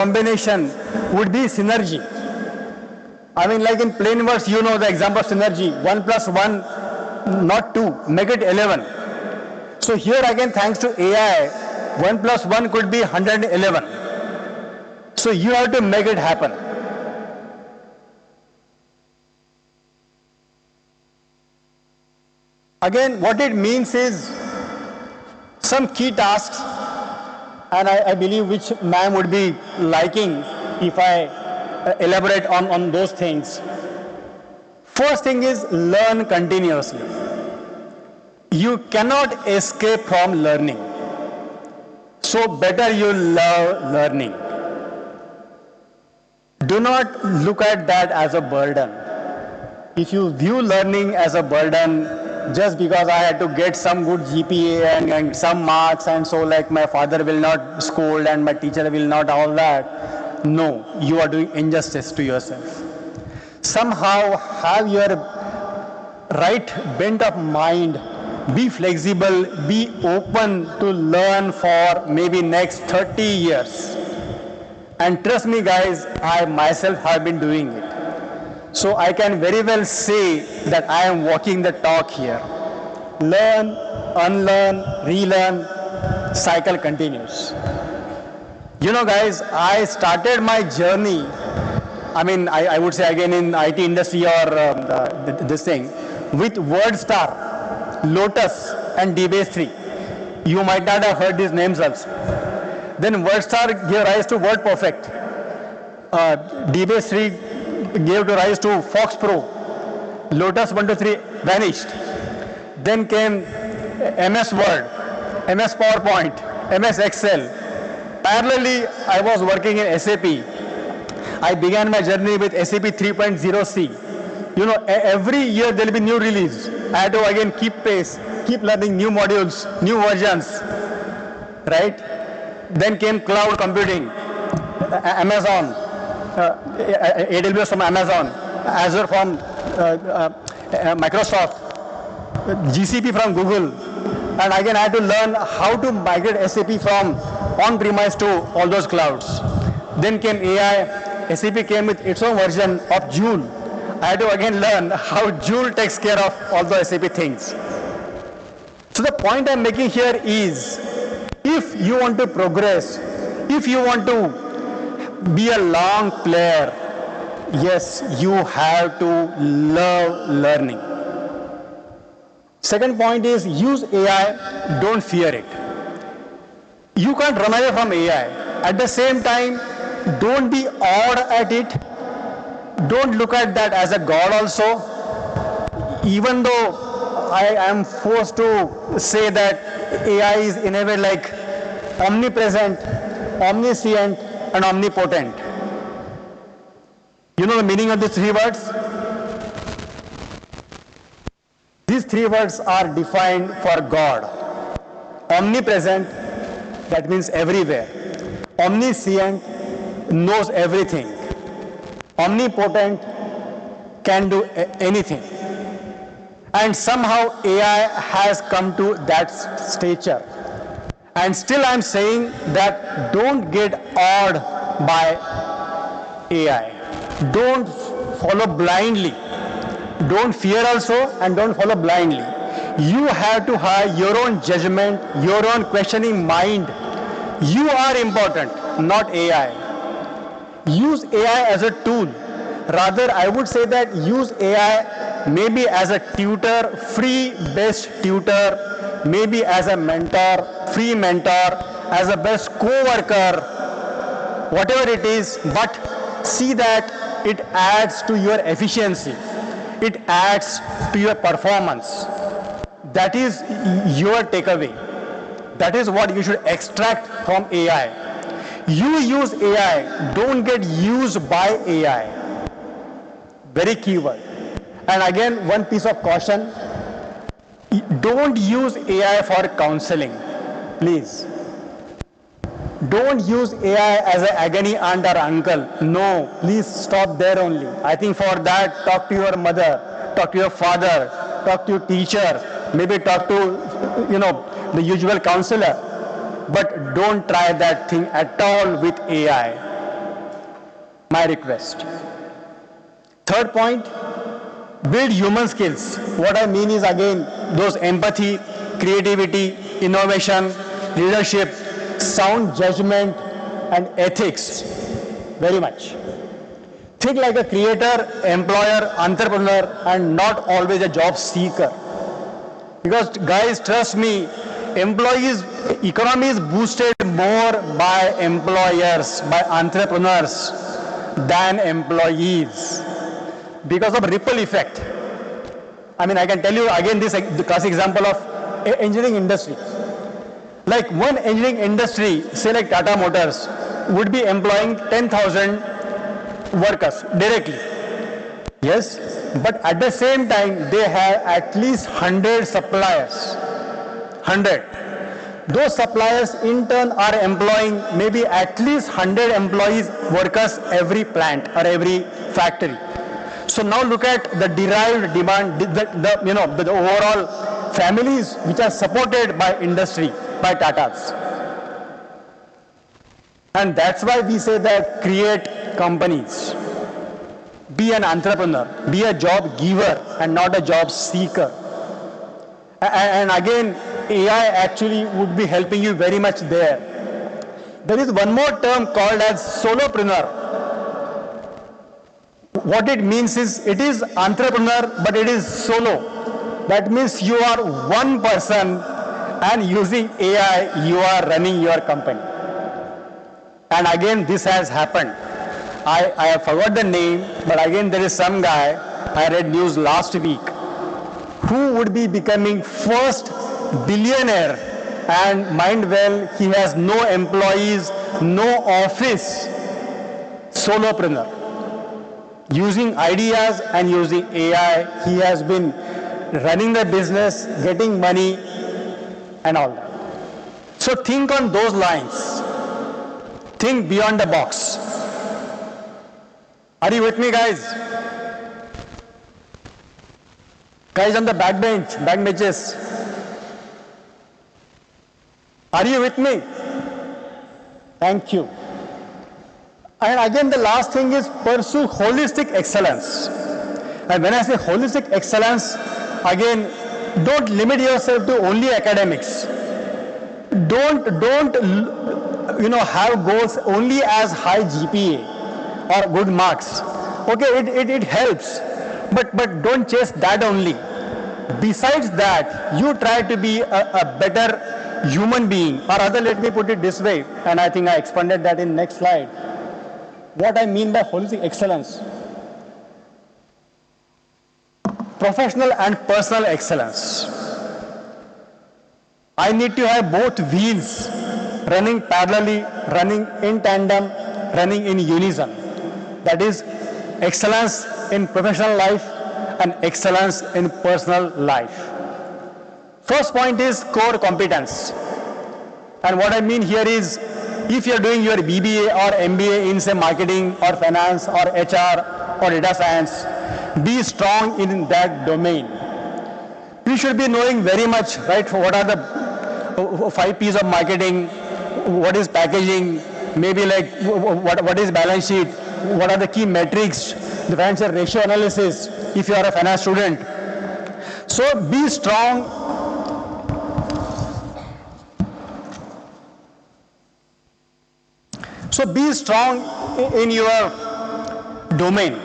combination would be synergy. I mean, like in plain words, you know the example of synergy. 1 plus 1, not 2, make it 11. So here again, thanks to AI, 1 plus 1 could be 111. So you have to make it happen. Again, what it means is some key tasks, and I believe which ma'am would be liking if I elaborate on those things. First thing is learn continuously. You cannot escape from learning. So better you love learning. Do not look at that as a burden. If you view learning as a burden, just because I had to get some good GPA and some marks, and so like my father will not scold and my teacher will not, all that. No, you are doing injustice to yourself. Somehow have your right bent of mind, be flexible, be open to learn for maybe next 30 years. And trust me guys, I myself have been doing it. So I can very well say that I am walking the talk here. Learn, unlearn, relearn, cycle continues. You know guys, I started my journey, I would say again in IT industry or this thing, with WordStar, Lotus and DBase 3. You might not have heard these names also. Then WordStar gave rise to WordPerfect. DBase 3 gave rise to Fox Pro. Lotus 1 to 3 vanished. Then came MS Word, MS PowerPoint, MS Excel. Parallelly, I was working in SAP. I began my journey with SAP 3.0C. You know, every year there will be new release. I had to again keep pace, keep learning new modules, new versions, right? Then came cloud computing, Amazon, AWS from Amazon, Azure from Microsoft, GCP from Google. And again, I had to learn how to migrate SAP from on-premise to all those clouds. Then came AI. SAP came with its own version of Joule. I had to again learn how Joule takes care of all the SAP things. So the point I'm making here is, if you want to progress, if you want to be a long player, yes, you have to love learning. Second point is, use AI, don't fear it. You can't run away from AI. At the same time, don't be awed at it. Don't look at that as a god also. Even though I am forced to say that AI is in a way like omnipresent, omniscient, and omnipotent. You know the meaning of these three words? These three words are defined for God. Omnipresent, that means everywhere. Omniscient, knows everything. Omnipotent, can do anything. And somehow AI has come to that stature. And still I'm saying that don't get awed by AI. Don't follow blindly. Don't fear also, and don't follow blindly. You have to have your own judgment, your own questioning mind. You are important, not AI. Use AI as a tool. Rather, I would say that use AI maybe as a tutor, free best tutor, maybe as a mentor, free mentor, as a best co-worker, whatever it is, but see that it adds to your efficiency. It adds to your performance. That is your takeaway. That is what you should extract from AI. You use AI, don't get used by AI. Very key word. And again, one piece of caution, don't use AI for counseling, please. Don't use AI as an agony aunt or uncle. No, please stop there only. I think for that, talk to your mother, talk to your father, talk to your teacher, maybe talk to, the usual counselor. But don't try that thing at all with AI. My request. Third point, build human skills. What I mean is again those empathy, creativity, innovation, leadership, sound judgment and ethics. Very much. Think like a creator, employer, entrepreneur and not always a job seeker. Because guys, trust me, economy is boosted more by employers, by entrepreneurs than employees because of ripple effect. I mean, I can tell you again the classic example of engineering industry. Like one engineering industry, say like Tata Motors, would be employing 10,000 workers directly. Yes, but at the same time, they have at least 100 suppliers. 100. Those suppliers in turn are employing maybe at least 100 employees, workers every plant or every factory. So now look at the derived demand, the overall families which are supported by industry, by Tatas. And that's why we say that create companies. Be an entrepreneur, be a job giver and not a job seeker. And again, AI actually would be helping you very much there. There is one more term called as solopreneur. What it means is, it is entrepreneur, but it is solo. That means you are one person and using AI, you are running your company. And again, this has happened. I have forgot the name, but again, there is some guy, I read news last week, who would be becoming first billionaire, and mind well, he has no employees, no office, solopreneur. Using ideas and using AI, he has been running the business, getting money and all that. So think on those lines. Think beyond the box. Are you with me, guys? Guys on the backbenches. Are you with me? Thank you. And again, the last thing is pursue holistic excellence. And when I say holistic excellence, again, don't limit yourself to only academics. Don't have goals only as high GPA or good marks. Okay, it helps, but don't chase that only. Besides that, you try to be a better human being, or rather, let me put it this way, and I think I expanded that in next slide. What I mean by holistic excellence: professional and personal excellence. I need to have both wheels running parallelly, running in tandem, running in unison. That is excellence in professional life and excellence in personal life. First point is core competence. And what I mean here is, if you are doing your BBA or MBA in say marketing or finance or HR or data science, be strong in that domain. You should be knowing very much, right, what are the 5 P's of marketing, what is packaging, maybe like what is balance sheet, what are the key metrics, the financial ratio analysis, if you are a finance student. So be strong. So be strong in your domain,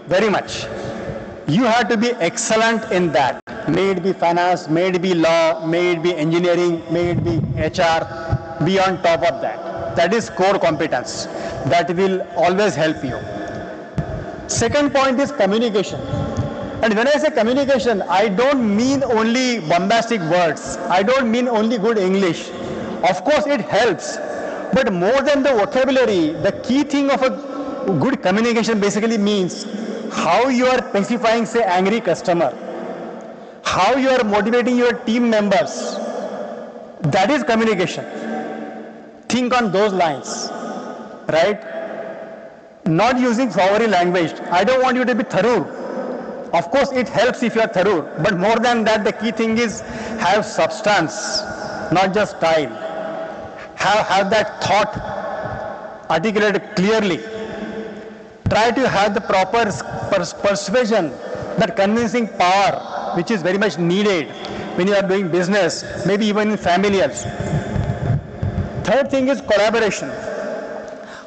very much. You have to be excellent in that. May it be finance, may it be law, may it be engineering, may it be HR, be on top of that. That is core competence. That will always help you. Second point is communication. And when I say communication, I don't mean only bombastic words. I don't mean only good English. Of course, it helps. But more than the vocabulary, the key thing of a good communication basically means how you are pacifying, say, angry customer, how you are motivating your team members. That is communication. Think on those lines, right? Not using flowery language. I don't want you to be thorough. Of course, it helps if you are thorough, but more than that, the key thing is have substance, not just style. Have that thought articulated clearly. Try to have the proper persuasion, that convincing power, which is very much needed when you are doing business, maybe even in family also. Third thing is collaboration.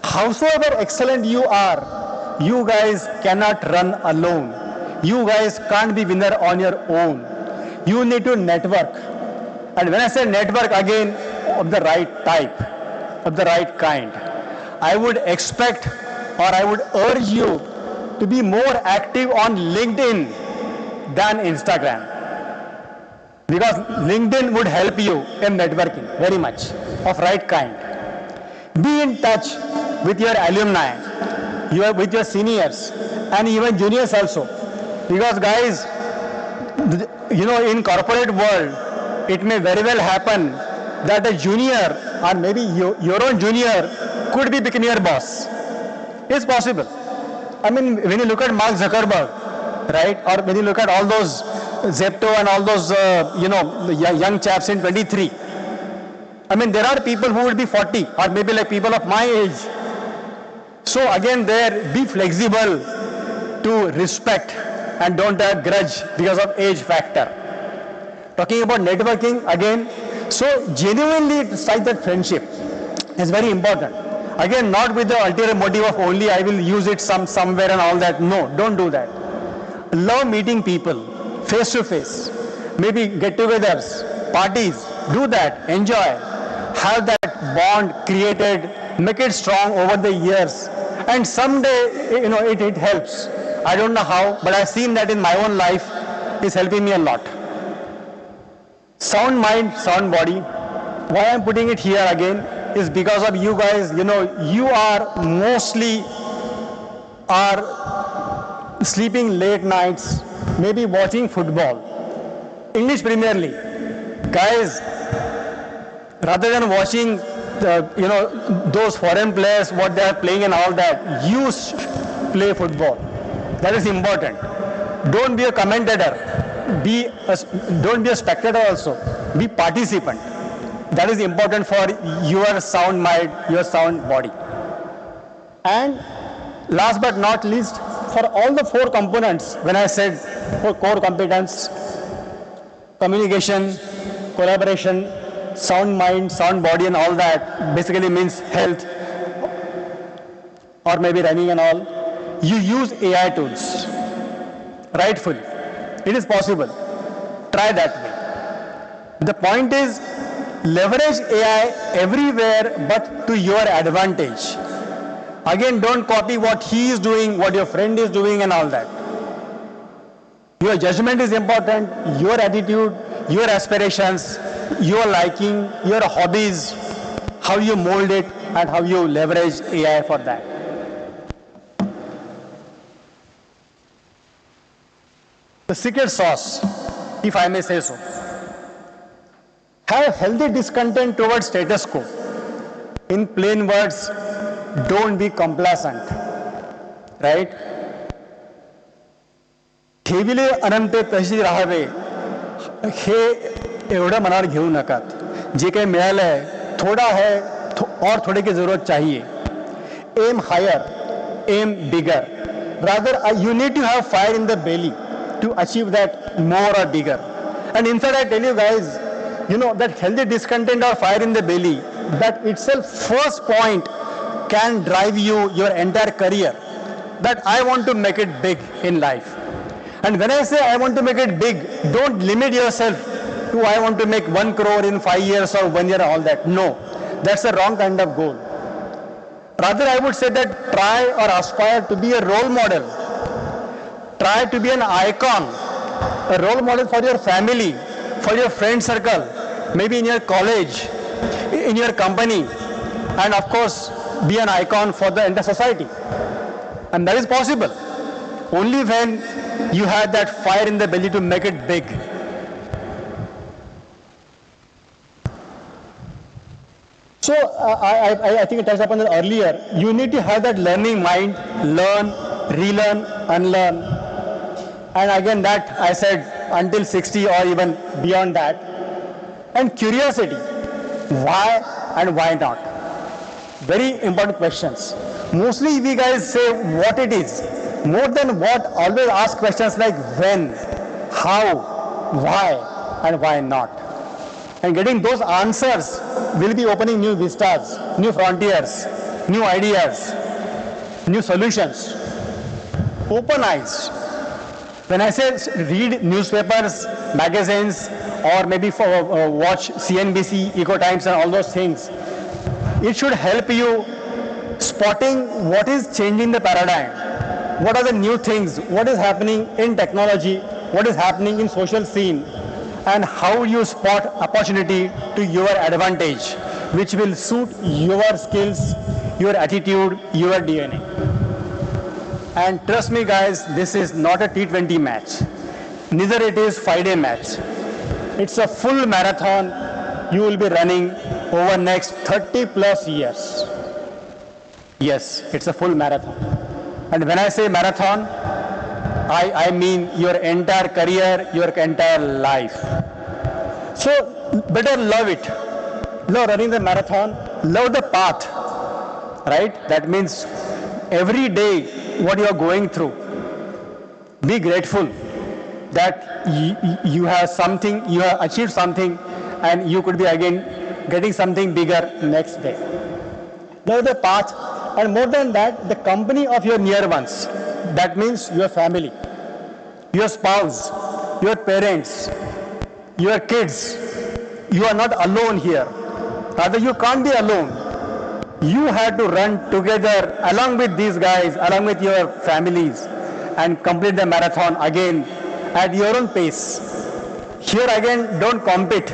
Howsoever excellent you are, you guys cannot run alone. You guys can't be winner on your own. You need to network. And when I say network, again, of the right type, of the right kind. I would expect, or I would urge you to be more active on LinkedIn than Instagram. Because LinkedIn would help you in networking very much, of right kind. Be in touch with your alumni, with your seniors, and even juniors also. Because guys, in corporate world, it may very well happen that a junior, or maybe your own junior, could be becoming your boss. It's possible. I mean, when you look at Mark Zuckerberg, right, or when you look at all those Zepto and all those, young chaps in 23, I mean, there are people who would be 40, or maybe like people of my age. So again, there, be flexible to respect and don't have grudge because of age factor. Talking about networking again, so genuinely strike that friendship is very important. Again, not with the ulterior motive of only I will use it somewhere and all that. No, don't do that. Love meeting people face to face, maybe get-togethers, parties. Do that. Enjoy. Have that bond created. Make it strong over the years, and someday it helps. I don't know how, but I've seen that in my own life. It's helping me a lot. Sound mind, sound body. Why I'm putting it here again is because of you guys. You are mostly sleeping late nights, maybe watching football, English Premier League. Guys, rather than watching those foreign players, what they are playing and all that, you play football. That is important. Don't be a commentator. Don't be a spectator also. Be participant. That is important for your sound mind, your sound body. And last but not least, for all the 4 components, when I said for core competence, communication, collaboration, sound mind, sound body and all that, basically means health, or maybe running and all, you use AI tools, rightfully. It is possible. Try that way. The point is, leverage AI everywhere but to your advantage. Again, don't copy what he is doing, what your friend is doing and all that. Your judgment is important, your attitude, your aspirations, your liking, your hobbies, how you mold it and how you leverage AI for that. The secret sauce, if I may say so. Have healthy discontent towards status quo. In plain words, don't be complacent, right? ठेविले अनंते तशी राहावे हे एवढं मनावर घेऊ नकात. जे काही मिळालं आहे थोडा है और थोड़े की जरूरत चाहिए. Aim higher, aim bigger. Rather, you need to have fire in the belly to achieve that more or bigger. And in fact, I tell you guys, that healthy discontent or fire in the belly, that itself first point can drive you your entire career. That I want to make it big in life. And when I say I want to make it big, don't limit yourself to I want to make 1 crore in 5 years or 1 year and all that. No, that's the wrong kind of goal. Rather, I would say that try or aspire to be a role model. Try to be an icon, a role model for your family, for your friend circle, maybe in your college, in your company, and of course, be an icon for the entire society. And that is possible only when you have that fire in the belly to make it big. So I think I touched upon that earlier. You need to have that learning mind, learn, relearn, unlearn. And again, that I said until 60 or even beyond that. And curiosity. Why and why not? Very important questions. Mostly we guys say what it is. More than what, always ask questions like when, how, why, and why not. And getting those answers will be opening new vistas, new frontiers, new ideas, new solutions. Open eyes. When I say read newspapers, magazines, or maybe watch CNBC, Eco Times, and all those things, it should help you spotting what is changing the paradigm, what are the new things, what is happening in technology, what is happening in social scene, and how you spot opportunity to your advantage, which will suit your skills, your attitude, your DNA. And trust me guys, this is not a T20 match. Neither it is 5-day match. It's a full marathon you will be running over next 30 plus years. Yes, it's a full marathon. And when I say marathon, I mean your entire career, your entire life. So better love it. Love running the marathon, love the path, right? That means every day what you are going through, be grateful that you have something, you have achieved something, and you could be again getting something bigger next day. Love the path, and more than that, the company of your near ones. That means your family, your spouse, your parents, your kids. You are not alone here. Rather, you can't be alone. You have to run together along with these guys, along with your families, and complete the marathon again at your own pace. Here again, don't compete.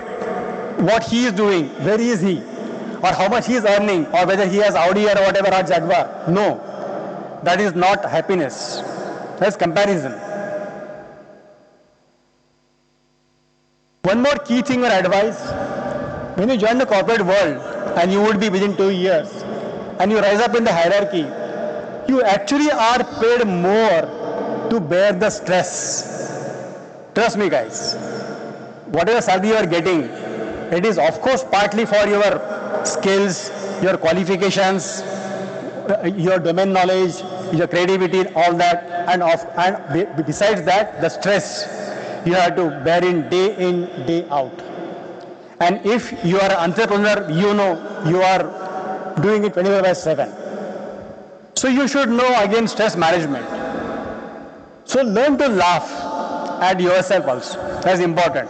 What he is doing, where is he, or how much he is earning, or whether he has Audi or whatever, or Jaguar. No, that is not happiness. That's comparison. One more key thing or advice: when you join the corporate world, and you would be within 2 years, and you rise up in the hierarchy, you actually are paid more to bear the stress. Trust me guys, whatever salary you are getting, it is of course partly for your skills, your qualifications, your domain knowledge, your creativity, all that, and besides that, the stress you have to bear in, day out. And if you are an entrepreneur, you know you are doing it 24/7. So you should know again stress management. So learn to laugh at yourself also. That's important.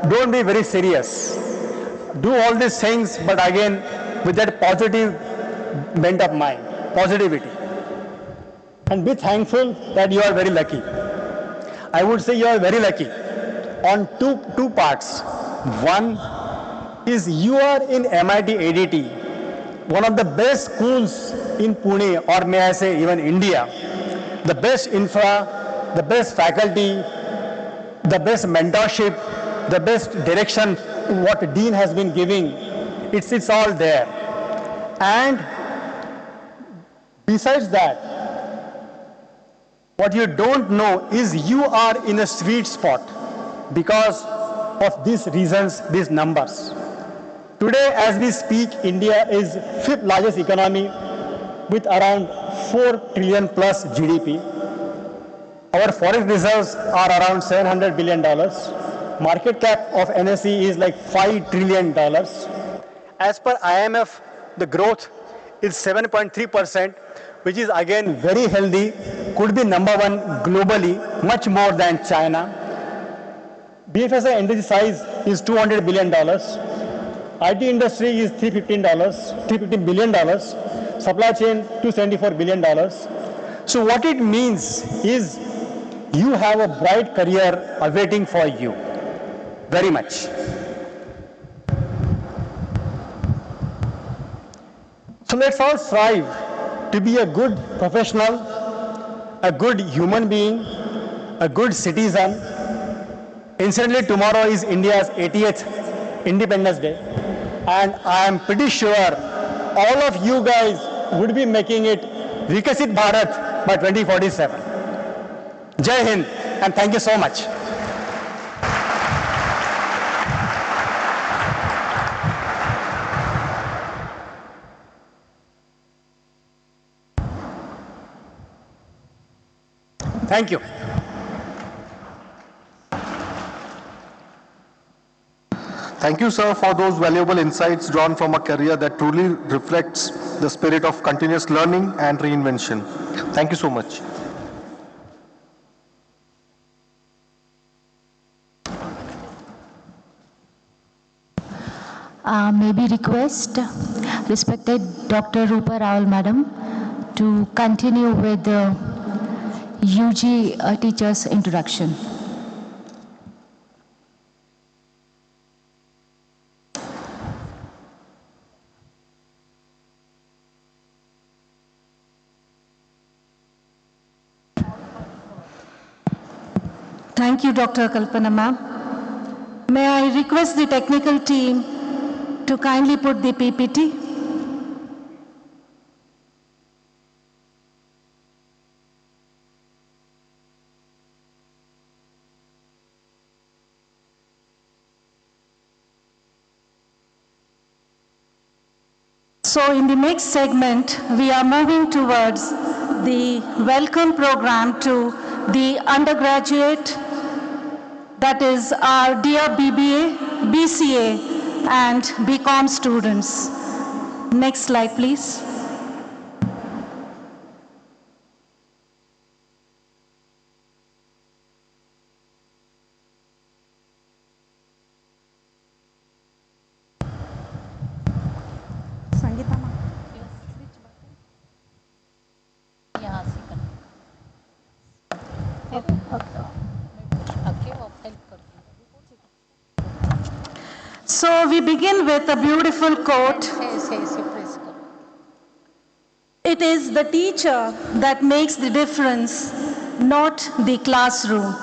Don't be very serious. Do all these things, but again with that positive bent of mind, positivity. And be thankful that you are very lucky. I would say you are very lucky on two parts. One is you are in MIT-ADT, one of the best schools in Pune, or may I say even India. The best infra, the best faculty, the best mentorship, the best direction what Dean has been giving. It's all there. And besides that, what you don't know is you are in a sweet spot because of these reasons, these numbers. Today, as we speak, India is 5th largest economy with around 4 trillion plus GDP. Our foreign reserves are around $700 billion. Market cap of NSE is like $5 trillion. As per IMF, the growth is 7.3%, which is again very healthy, could be number one globally, much more than China. BFSI industry size is $200 billion. IT industry is $315 billion. Supply chain, $274 billion. So what it means is you have a bright career awaiting for you, very much. So let's all strive to be a good professional, a good human being, a good citizen. Incidentally, tomorrow is India's 80th Independence Day, and I am pretty sure all of you guys would be making it Vikasit Bharat by 2047. Jai Hind, and thank you so much. Thank you. Thank you, sir, for those valuable insights drawn from a career that truly reflects the spirit of continuous learning and reinvention. Thank you so much. May we request respected Dr. Rupa Rawal Madam to continue with the UG teacher's introduction. Thank you, Dr. Kalpana ma'am. May I request the technical team to kindly put the PPT. So in the next segment, we are moving towards the welcome program to the undergraduate, that is our dear BBA, BCA, and BCom students. Next slide, please. So we begin with a beautiful quote. It is the teacher that makes the difference, not the classroom.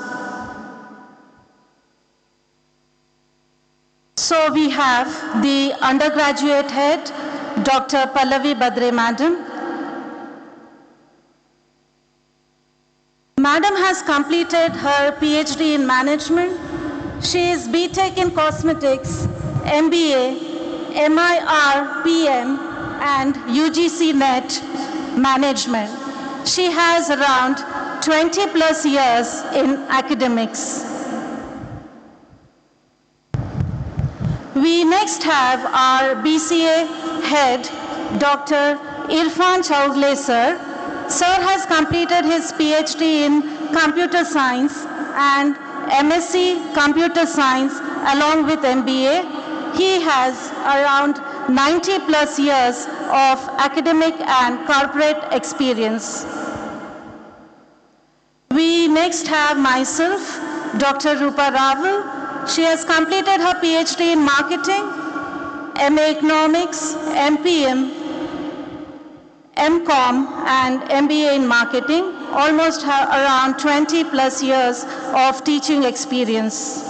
So we have the undergraduate head, Dr. Pallavi Badre Madam. Madam has completed her PhD in management. She is BTech in cosmetics, MBA, MIR-PM, and UGC NET management. She has around 20 plus years in academics. We next have our BCA head, Dr. Irfan Chowdhury sir. Sir has completed his PhD in computer science and MSc Computer Science along with MBA. He has around 90 plus years of academic and corporate experience. We next have myself, Dr. Rupa Rawal. She has completed her PhD in marketing, MA Economics, MPM, MCOM, and MBA in marketing, almost around 20 plus years of teaching experience.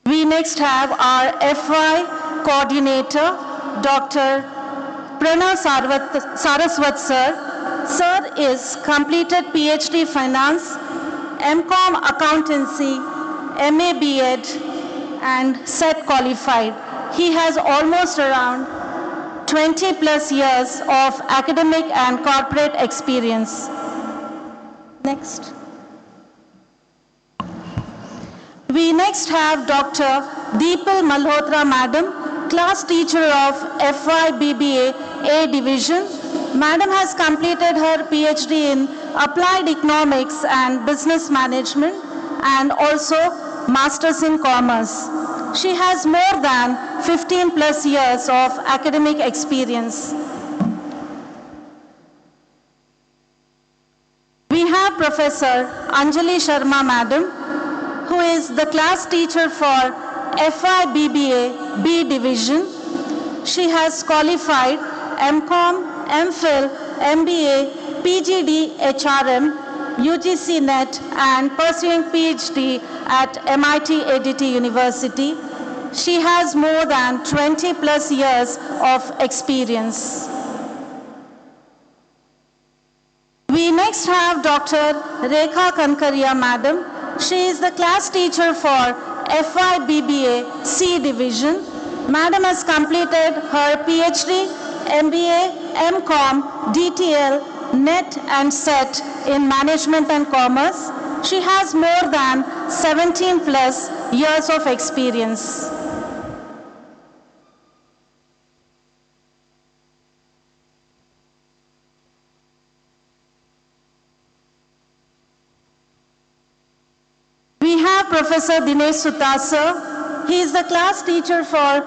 We next have our FY coordinator, Dr. Pranav Saraswat sir. Sir is completed PhD Finance, MCOM Accountancy, MA B.Ed, and SET qualified. He has almost around 20 plus years of academic and corporate experience. Next. We next have Dr. Deepal Malhotra Madam, class teacher of FY BBA A Division. Madam has completed her PhD in Applied Economics and Business Management and also Masters in Commerce. She has more than 15 plus years of academic experience. We have Professor Anjali Sharma Madam, who is the class teacher for FI BBA B Division. She has qualified MCOM, MPhil, MBA, PGD, HRM, UGC NET, and pursuing PhD at MIT-ADT University. She has more than 20 plus years of experience. We next have Dr. Rekha Kankaria Madam, She is the class teacher for FI-BBA C division. Madam has completed her PhD, MBA, MCOM, DTL, NET and SET in Management and Commerce. She has more than 17 plus years of experience. We have Professor Dinesh Sutasa. He is the class teacher for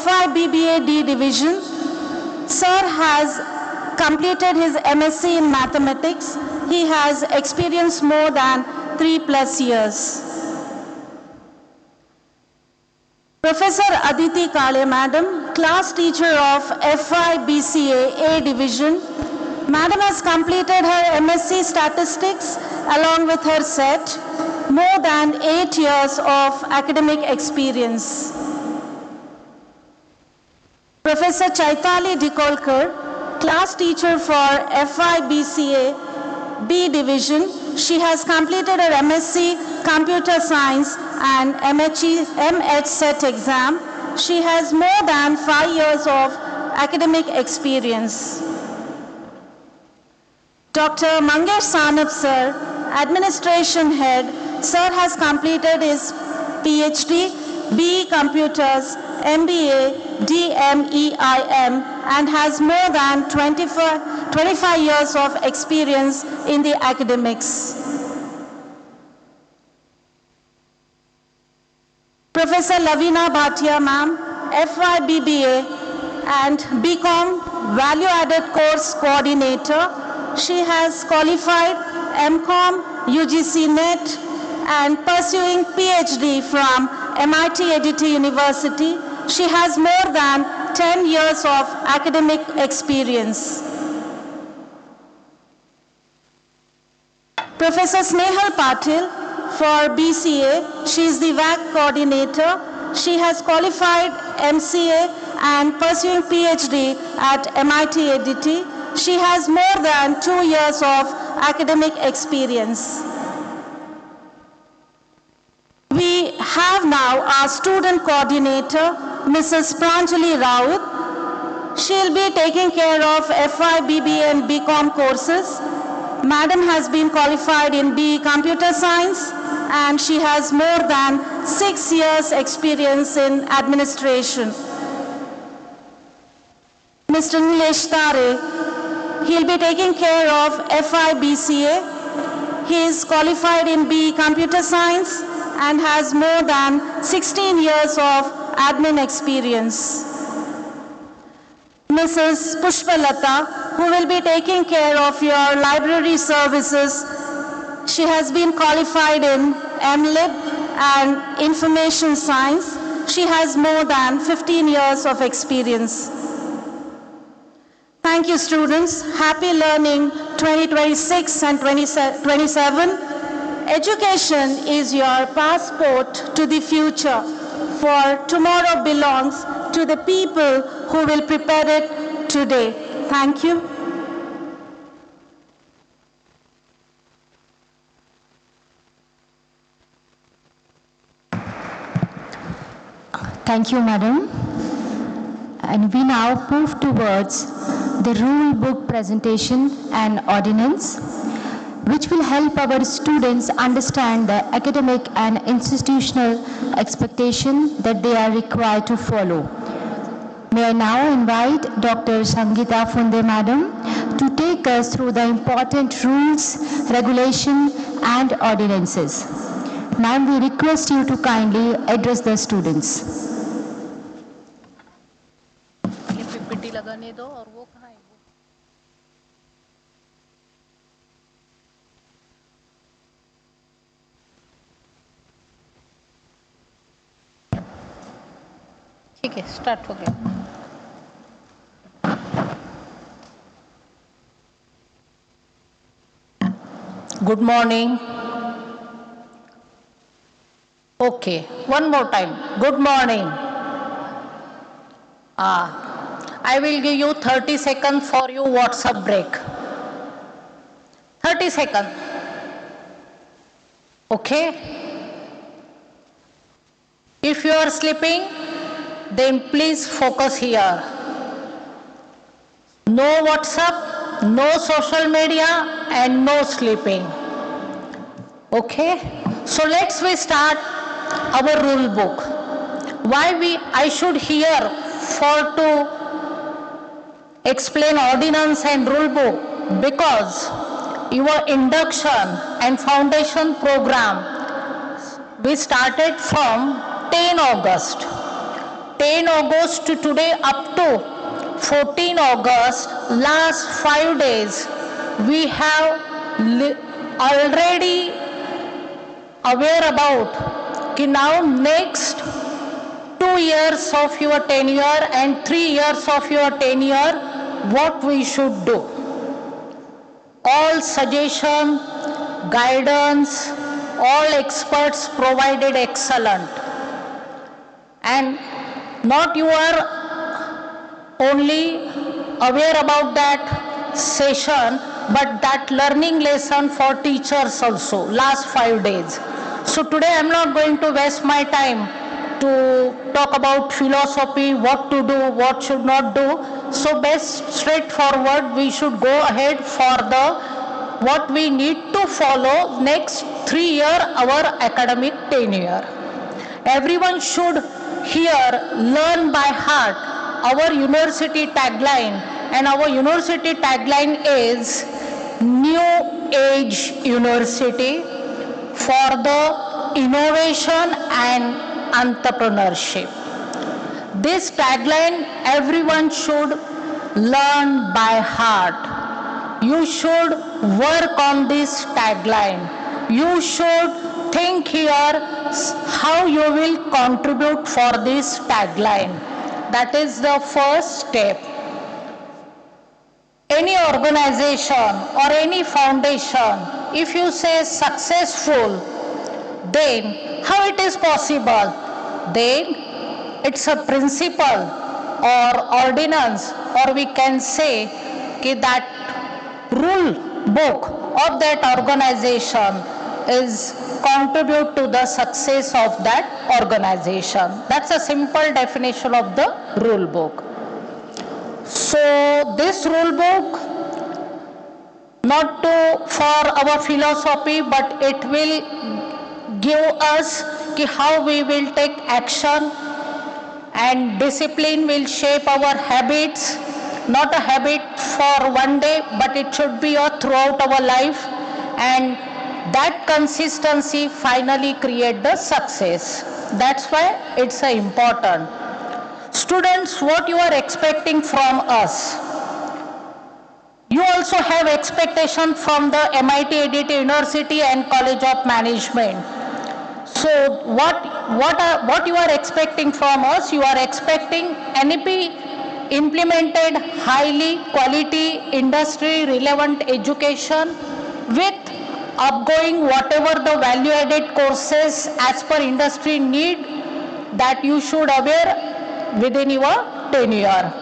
FI-BBA D division. Sir has completed his MSc in mathematics. He has experience more than 3+ years. Professor Aditi Kale Madam, class teacher of FI-BCA A division. Madam has completed her MSc statistics along with her SET. More than 8 years of academic experience. Professor Chaitali Dikolkar, class teacher for FI-BCA B division. She has completed her MSc Computer Science and MH SET exam. She has more than 5 years of academic experience. Dr. Mangesh Sanap sir, administration head. Sir has completed his PhD, BE Computers, MBA, DMEIM and has more than 25 years of experience in the academics. Professor Lavina Bhatia ma'am, FI-BBA and BCom Value Added Course Coordinator. She has qualified MCom, UGC NET and pursuing PhD from MIT-ADT University. She has more than 10 years of academic experience. Professor Snehal Patil for BCA. She is the VAC coordinator. She has qualified MCA and pursuing PhD at MIT-ADT. She has more than 2 years of academic experience. We have now our student coordinator, Mrs. Pranjali Raut. She'll be taking care of FI, BBA and BCom courses. Madam has been qualified in BE Computer Science and she has more than 6 years experience in administration. Mr. Nilesh Tare, he'll be taking care of FI, BCA. He is qualified in BE Computer Science and has more than 16 years of admin experience. Mrs. Pushpalata, who will be taking care of your library services. She has been qualified in MLib and Information Science. She has more than 15 years of experience. Thank you, students. Happy learning 2026 and 2027. Education is your passport to the future, for tomorrow belongs to the people who will prepare it today. Thank you. Thank you, Madam. And we now move towards the rule book presentation and ordinance, which will help our students understand the academic and institutional expectation that they are required to follow. May I now invite Dr. Sangeeta Funde Madam to take us through the important rules, regulation and ordinances. Ma'am, we request you to kindly address the students. ठीक है, start हो गया। Good morning. Okay, one more time. Good morning. I will give you 30 seconds for your WhatsApp break. 30 seconds. Okay? If you are sleeping, then please focus here. No WhatsApp, no social media, and no sleeping. Okay? So we start our rule book. Why I should hear for to explain ordinance and rule book? Because your induction and foundation program, we started from 10 August. 10 August to today up to 14 August, last 5 days, we have already aware about कि now next 2 years of your tenure and 3 years of your tenure, what we should do. All suggestion, guidance, all experts provided excellent. And not you are only aware about that session, but that learning lesson for teachers also, last 5 days. So today I am not going to waste my time to talk about philosophy, what to do, what should not do. So best straightforward, we should go ahead for what we need to follow next 3 year our academic tenure. Everyone should here learn by heart our university tagline, and our university tagline is New Age University for the innovation and entrepreneurship. This tagline everyone should learn by heart. You should work on this tagline. You should think here how you will contribute for this tagline. That is the first step. Any organization or any foundation, if you say successful, then how it is possible? Then it's a principle or ordinance, or we can say that rule book of that organization is contribute to the success of that organization. That's a simple definition of the rule book. So this rule book, not for our philosophy, but it will give us how we will take action, and discipline will shape our habits, not a habit for one day, but it should be throughout our life, and that consistency finally create the success. That's why it's important. Students, what you are expecting from us? You also have expectation from the MIT-ADT University and College of Management. So what you are expecting from us? You are expecting NEP implemented highly quality industry relevant education with upgoing whatever the value added courses as per industry need that you should aware within your tenure.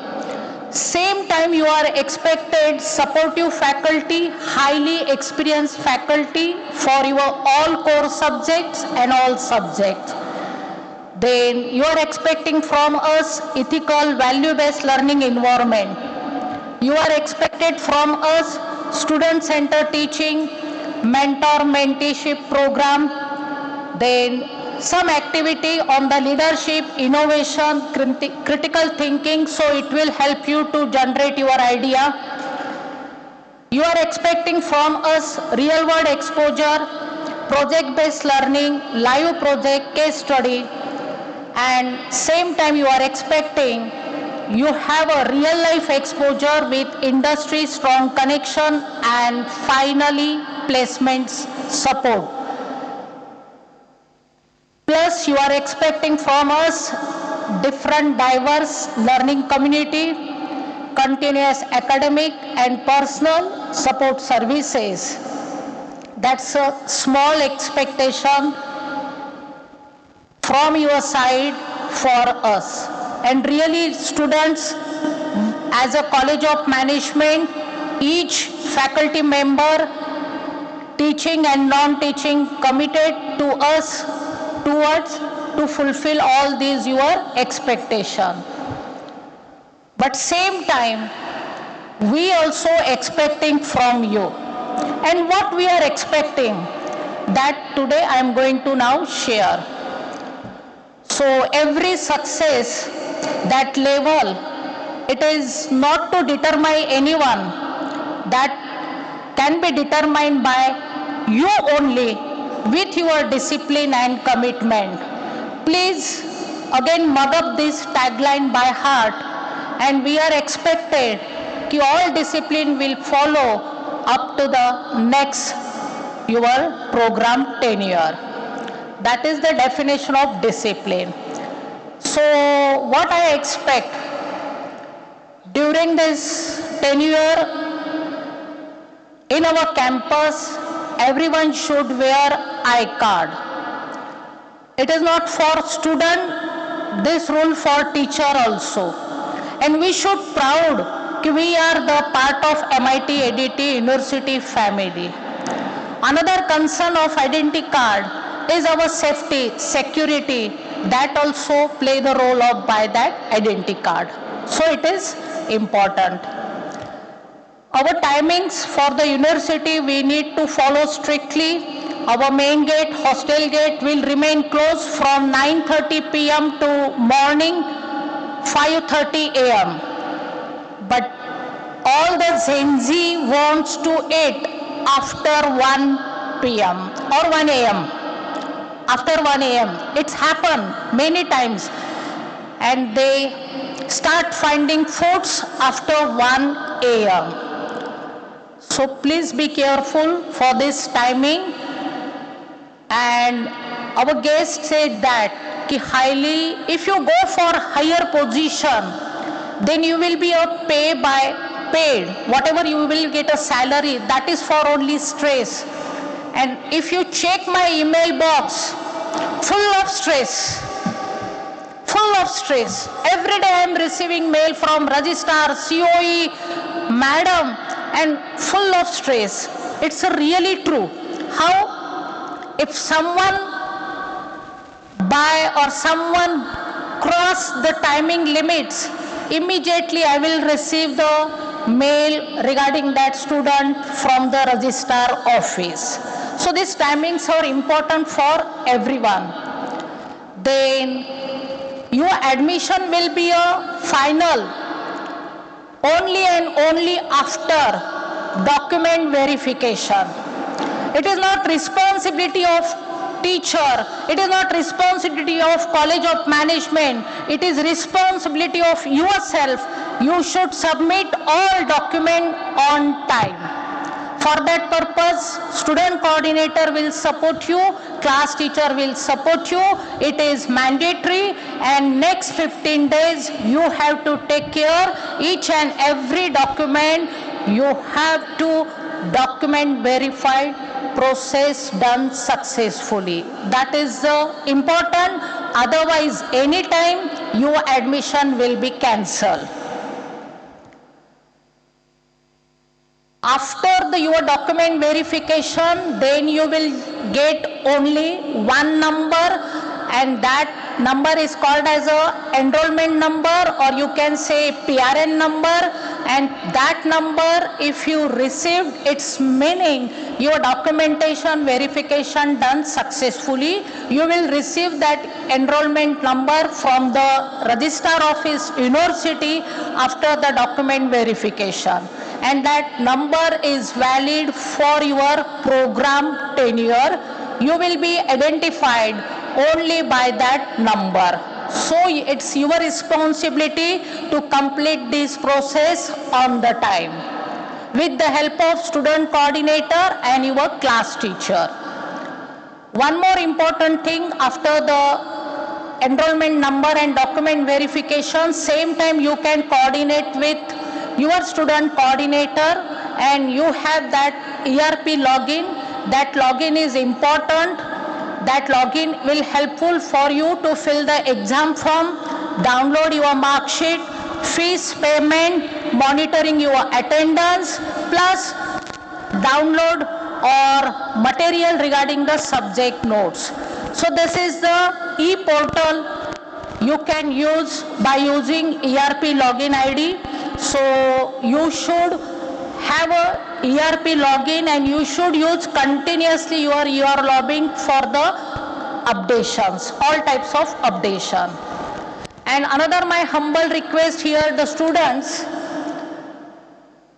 Same time you are expected supportive faculty, highly experienced faculty for your all core subjects and all subjects. Then you are expecting from us ethical value-based learning environment. You are expected from us student-centered teaching, mentor-mentorship program, then some activity on the leadership, innovation, critical thinking, so it will help you to generate your idea. You are expecting from us real-world exposure, project-based learning, live project, case study, and same time you are expecting you have a real-life exposure with industry strong connection, and finally placements support. Plus you are expecting from us different diverse learning community, continuous academic and personal support services. That's a small expectation from your side for us. And really students, as a College of Management, each faculty member teaching and non-teaching committed to us towards to fulfill all these your expectation. But same time, we also expecting from you. And what we are expecting, that today I am going to now share. So every success, that level, it is not to determine anyone, that can be determined by you only with your discipline and commitment. Please again mug up this tagline by heart, and we are expected that all discipline will follow up to the next your program tenure. That is the definition of discipline. So what I expect during this tenure in our campus, everyone should wear I-card. It is not for student, this rule for teacher also. And we should proud that we are the part of MIT-ADT University family. Another concern of identity card is our safety, security, that also play the role of by that identity card. So it is important. Our timings for the university we need to follow strictly. Our main gate, hostel gate will remain closed from 9:30 p.m. to morning 5:30 a.m. But all the Gen Z wants to eat after 1 p.m. or 1 a.m. After 1 a.m. It's happened many times, and they start finding foods after 1 a.m. So please be careful for this timing. And our guest said that highly, if you go for higher position, then you will be paid. Whatever you will get a salary, that is for only stress. And if you check my email box, full of stress. Full of stress. Every day I am receiving mail from registrar, COE, madam, and full of stress. It's really true. How? If someone buy or someone cross the timing limits, immediately I will receive the mail regarding that student from the registrar office. So these timings are important for everyone. Then your admission will be a final only and only after document verification. It is not responsibility of teacher, it is not responsibility of College of Management, it is responsibility of yourself. You should submit all document on time. For that purpose, student coordinator will support you, class teacher will support you. It is mandatory, and next 15 days you have to take care each and every document. You have to document verified, process done successfully. That is important. Otherwise, anytime your admission will be cancelled. After your document verification, then you will get only one number, and that number is called as a enrollment number, or you can say PRN number. And that number, if you received, it's meaning your documentation verification done successfully. You will receive that enrollment number from the registrar office university after the document verification. And that number is valid for your program tenure. You will be identified only by that number. So it's your responsibility to complete this process on the time with the help of student coordinator and your class teacher. One more important thing, after the enrollment number and document verification, same time you can coordinate with your student coordinator, and you have that ERP login. That login is important. That login will helpful for you to fill the exam form, download your mark sheet, fees payment, monitoring your attendance, plus download or material regarding the subject notes. So this is the e-portal you can use by using ERP login ID. So you should have a ERP login and you should use continuously your login for the updations, all types of updation. And another my humble request here, the students,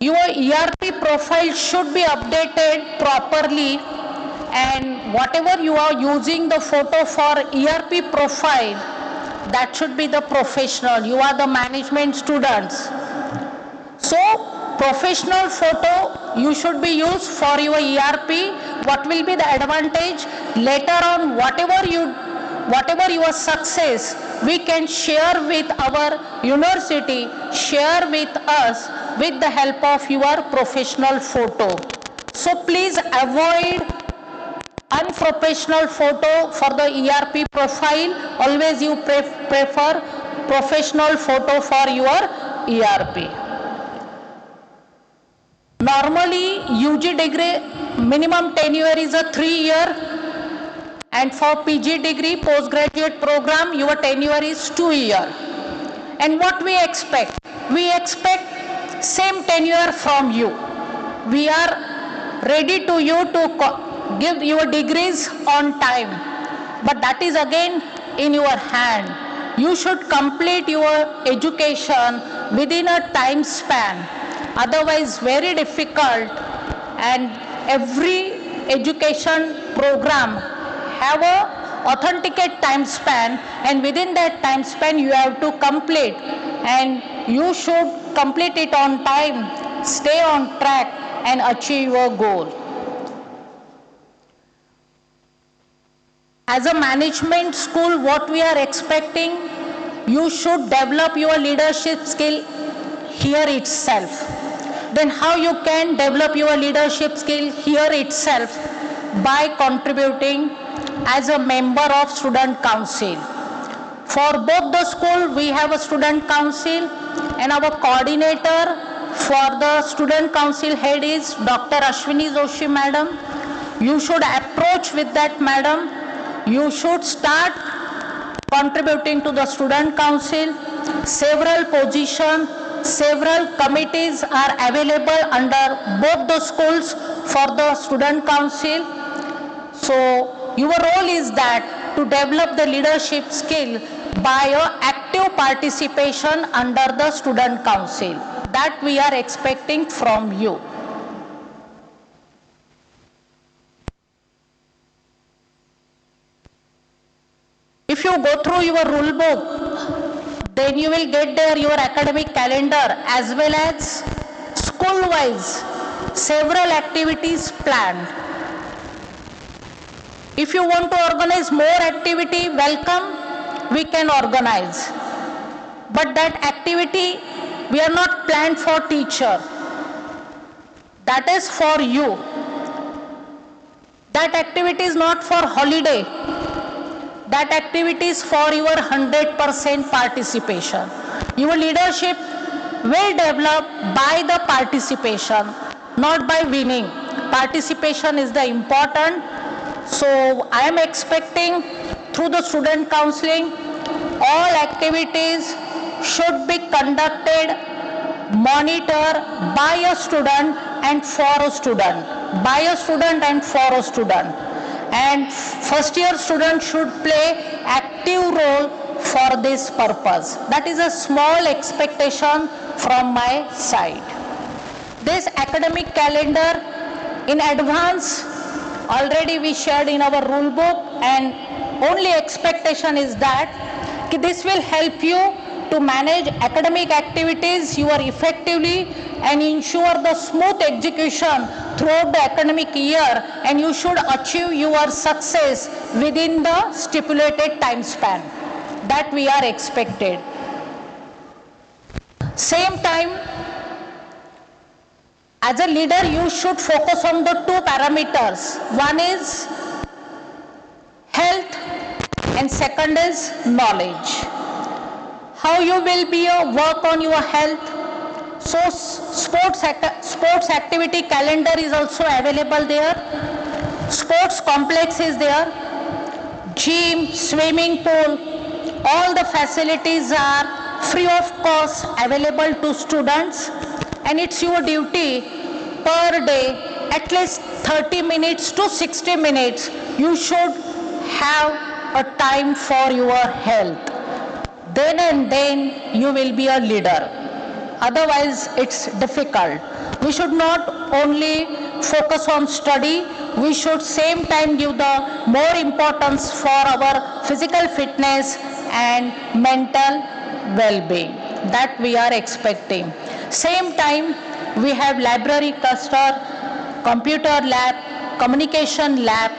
your ERP profile should be updated properly, and whatever you are using the photo for ERP profile, that should be the professional. You are the management students. So professional photo you should be used for your ERP. What will be the advantage? Later on, whatever your success, we can share with our university, share with us with the help of your professional photo. So please avoid unprofessional photo for the ERP profile. Always you prefer professional photo for your ERP. Normally UG degree minimum tenure is a 3-year, and for PG degree postgraduate program your tenure is 2-year. And what we expect? We expect same tenure from you. We are ready to you to give your degrees on time, but that is again in your hand. You should complete your education within a time span, otherwise very difficult, and every education program have a authenticate time span, and within that time span you have to complete, and you should complete it on time, stay on track and achieve your goal. As a management school, what we are expecting, you should develop your leadership skill here itself. Then how you can develop your leadership skill here itself? By contributing as a member of student council. For both the school, we have a student council, and our coordinator for the student council head is Dr. Ashwini Joshi madam. You should approach with that madam. You should start contributing to the student council. Several positions, several committees are available under both the schools for the student council. So your role is that to develop the leadership skill by your active participation under the student council. That we are expecting from you. If you go through your rule book, then you will get there your academic calendar as well as school-wise several activities planned. If you want to organize more activity, welcome, we can organize. But that activity, we are not planned for teacher. That is for you. That activity is not for holiday. That activity is for your 100% participation. Your leadership will develop by the participation, not by winning. Participation is the important. So I am expecting through the student counseling, all activities should be conducted, monitored by a student and for a student. By a student and for a student. And first year student should play active role for this purpose. That is a small expectation from my side. This academic calendar in advance already we shared in our rule book, and only expectation is that this will help you to manage academic activities effectively and ensure the smooth execution throughout the academic year, and you should achieve your success within the stipulated time span that we are expected. Same time, as a leader, you should focus on the two parameters. One is health and second is knowledge. How you will be work on your health. So sports sports activity calendar is also available there. Sports complex is there. Gym, swimming pool, all the facilities are free of cost available to students, and it's your duty per day at least 30 minutes to 60 minutes you should have a time for your health. Then and then you will be a leader. Otherwise it's difficult. We should not only focus on study, we should same time give the more importance for our physical fitness and mental well-being that we are expecting. Same time we have library cluster, computer lab, communication lab.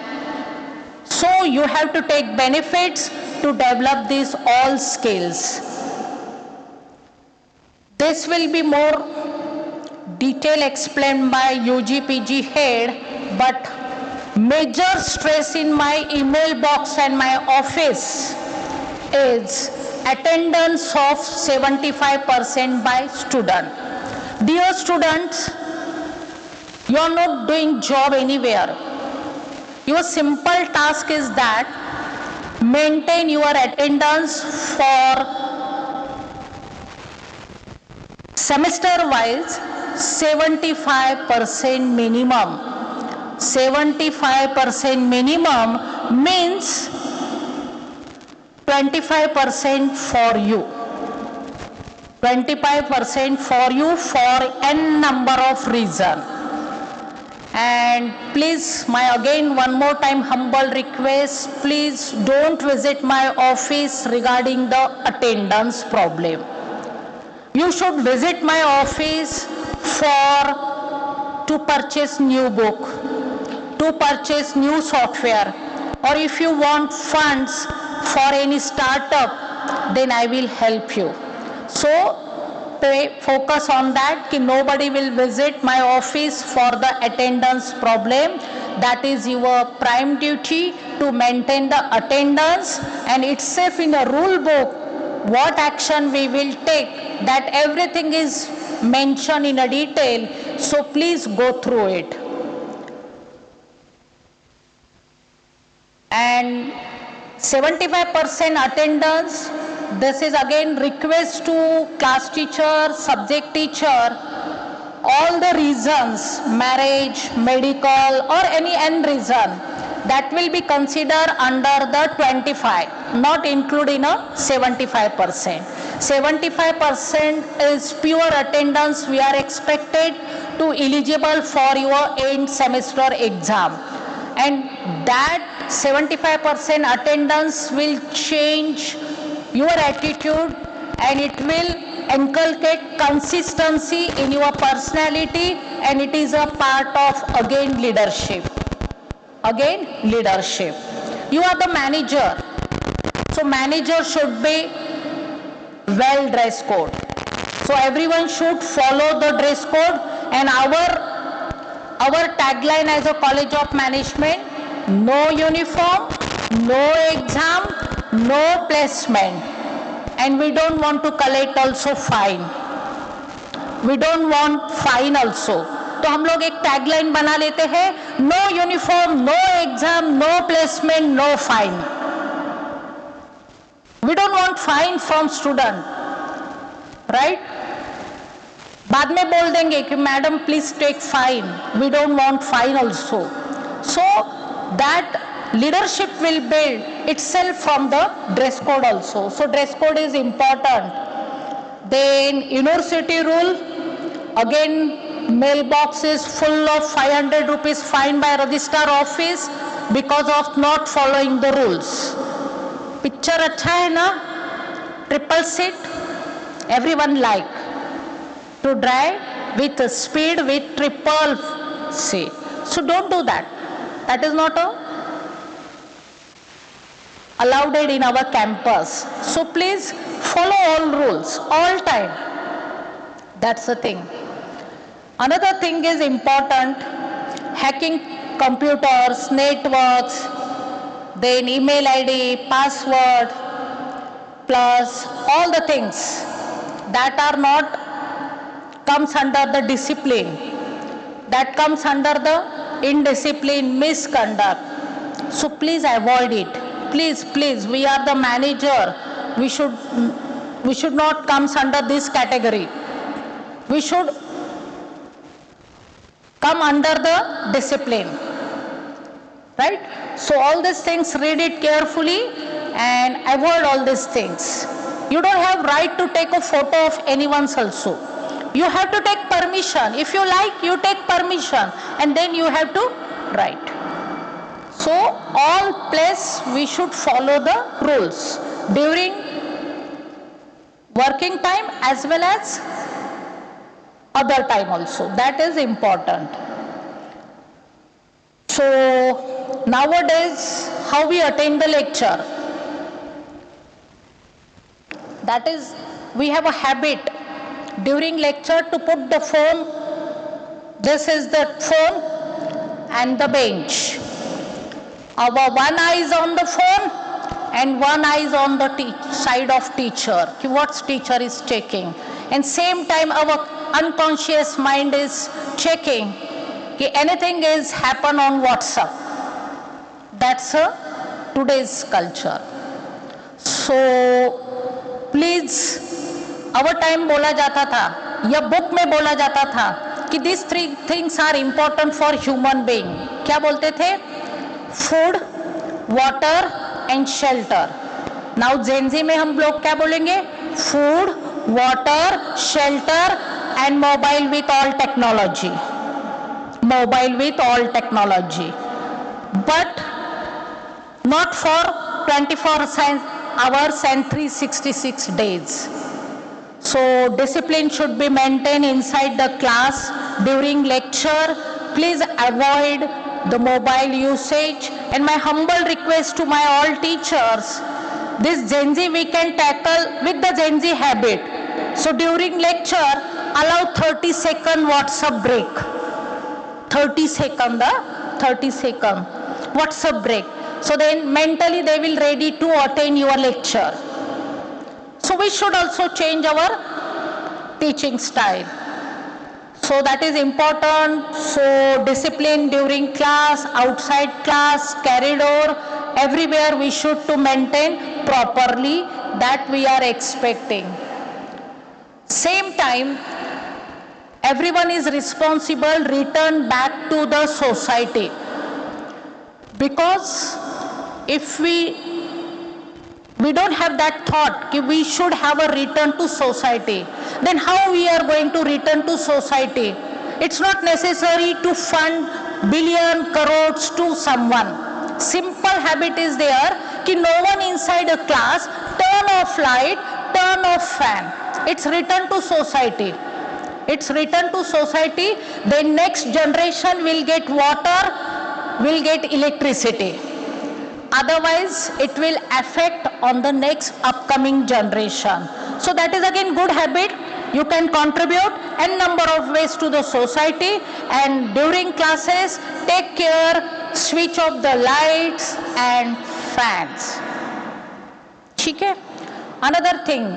So you have to take benefits to develop these all skills. This will be more detail explained by UG/PG head, but major stress in my email box and my office is attendance of 75% by student. Dear students, you are not doing job anywhere. Your simple task is that maintain your attendance for semester wise 75% minimum. 75% minimum means 25% for you. 25% for you for n number of reasons. And please, my again one more time humble request, please don't visit my office regarding the attendance problem. You should visit my office to purchase new book, to purchase new software, or if you want funds for any startup, then I will help you. So focus on that, कि nobody will visit my office for the attendance problem. That is your prime duty to maintain the attendance, and itself in a rule book what action we will take, that everything is mentioned in a detail, so please go through it. And 75% attendance, this is again request to class teacher, subject teacher, all the reasons, marriage, medical or any n reason, that will be considered under the 25, not including a 75%. 75% is pure attendance we are expected to eligible for your end semester exam. And that 75% attendance will change your attitude, and it will inculcate consistency in your personality, and it is a part of again leadership. Again leadership. You are the manager, so manager should be well dress code. So everyone should follow the dress code, and our tagline as a College of Management: no uniform, no exam, no placement. And we don't want to collect also fine. We don't want fine also. तो हम लोग एक tagline बना लेते हैं, no uniform, no exam, no placement, no fine. We don't want fine from student, right? बाद में बोल देंगे कि madam please take fine. We don't want fine also. So that leadership will build itself from the dress code also. So dress code is important. Then university rule, again mailbox is full of 500 rupees fine by registrar office because of not following the rules. Picture अच्छा है ना? Triple seat, everyone like to drive with speed with triple seat. So don't do that. That is not allowed in our campus. So please follow all rules all time. That's the thing. Another thing is important: hacking computers, networks, then email ID, password, plus all the things that are not comes under the discipline. that comes under the indiscipline, misconduct. So please avoid it. Please, please, we are the manager. We should not come under this category. We should come under the discipline. Right? So all these things, read it carefully and avoid all these things. You don't have right to take a photo of anyone's also. You have to take permission. If you like, you take permission and then you have to write. So all place we should follow the rules during working time as well as other time also. That is important. So nowadays, how we attend the lecture? That is, we have a habit during lecture to put the phone. This is the phone and the bench. Our one eye is on the phone and one eye is on the side of teacher. What teacher is checking. And same time our unconscious mind is checking anything is happen on WhatsApp. That's today's culture. So please, our time बोला जाता था या book में बोला जाता था कि these three things are important for human being. क्या बोलते थे? Food, water and shelter. Now Gen Z में हम लोग क्या बोलेंगे? Food, water, shelter and mobile with all technology. Mobile with all technology. But not for 24 hours and 366 days. So discipline should be maintained inside the class during lecture. Please avoid the mobile usage. And my humble request to my all teachers, this Gen Z we can tackle with the Gen Z habit. So during lecture, allow 30-second WhatsApp break. 30 second WhatsApp break. So then mentally they will ready to attend your lecture. So we should also change our teaching style. So that is important. So discipline during class, outside class, corridor, everywhere we should to maintain properly. That we are expecting. Same time, everyone is responsible, return back to the society. Because if we don't have that thought that we should have a return to society, then how we are going to return to society? It's not necessary to fund billion crores to someone. Simple habit is there that no one inside a class turn off light, turn off fan. It's return to society. It's return to society. The next generation will get water, will get electricity. Otherwise, it will affect on the next upcoming generation. So that is again good habit. You can contribute n number of ways to the society, and during classes, take care, switch off the lights and fans. ठीक है? Another thing,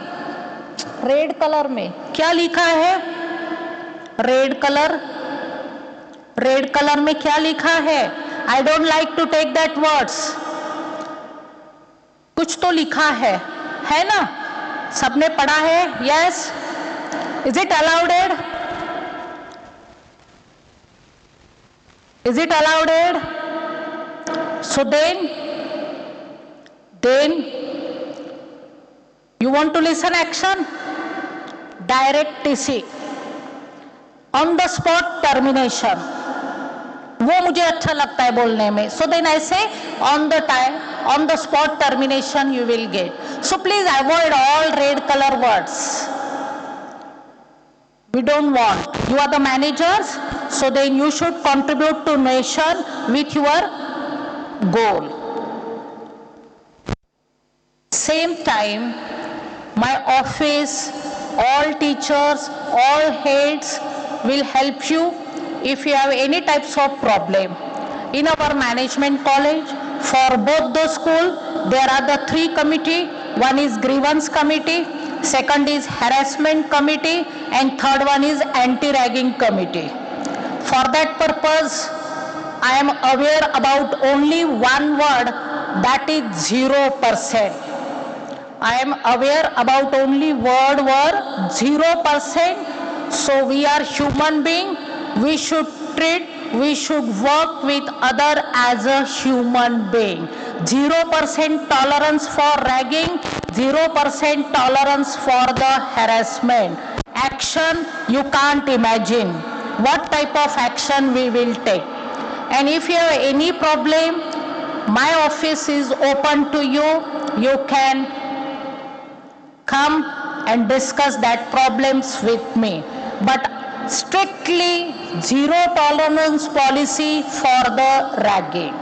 red color में क्या लिखा है? Red color में क्या लिखा है? I don't like to take that words. कुछ तो लिखा है ना? सबने पढ़ा है? Yes. Is it allowed? Is it allowed? So then you want to listen action? Direct TC. On the spot termination. वो मुझे अच्छा लगता है बोलने में. So then I say on the spot termination you will get. So please avoid all red color words. We don't want. You are the managers, so then you should contribute to nation with your goal. Same time, my office, all teachers, all heads will help you if you have any types of problem. In our management college, for both the school, there are the 3 committee. One is grievance committee, second is harassment committee, and third one is anti-ragging committee. For For that purpose, I am aware about only one word, that is 0%. I am aware about only word 0%. So we are human being. We should work with other as a human being. 0% tolerance for ragging, 0% tolerance for the harassment. Action, you can't imagine what type of action we will take. And if you have any problem, my office is open to you. You can come and discuss that problems with me. But strictly zero tolerance policy for the ragging.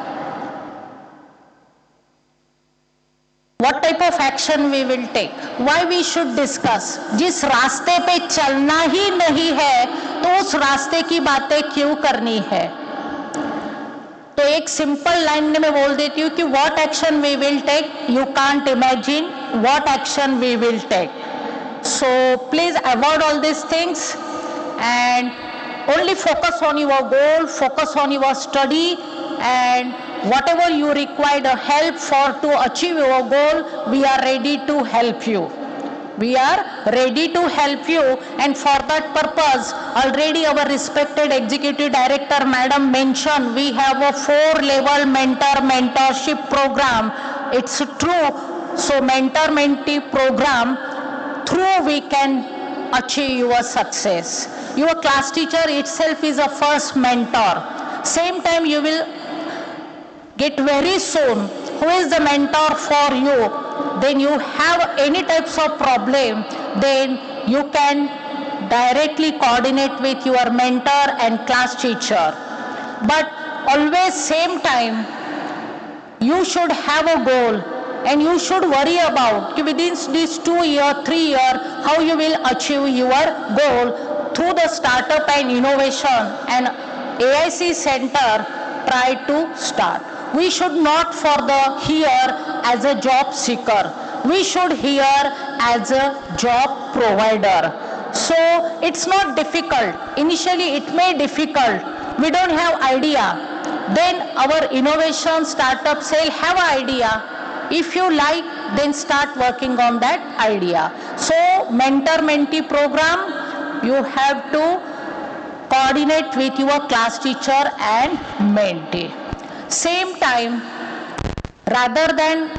What type of action we will take? Why we should discuss? जिस रास्ते पे चलना ही नहीं है, तो उस रास्ते की बातें क्यों करनी है? तो एक सिंपल लाइन में मैं बोल देती हूँ कि what action we will take, you can't imagine what action we will take. So please avoid all these things and only focus on your goal, focus on your study, and whatever you require help for to achieve your goal, we are ready to help you. We are ready to help you, and for that purpose, already our respected Executive Director Madam mentioned, we have a 4-level mentorship program. It's true. So mentor-mentee program, through we can achieve your success. Your class teacher itself is a first mentor. Same time you will get very soon who is the mentor for you. Then you have any types of problem, then you can directly coordinate with your mentor and class teacher. But always same time, you should have a goal and you should worry about within these 2 years, 3 years, how you will achieve your goal through the startup and innovation, and AIC center try to start. We should not for the here as a job seeker. We should here as a job provider. So it's not difficult. Initially it may difficult. We don't have idea. Then our innovation startup say have an idea. If you like, then start working on that idea. So mentor-mentee program, you have to coordinate with your class teacher and mentee. Same time, rather than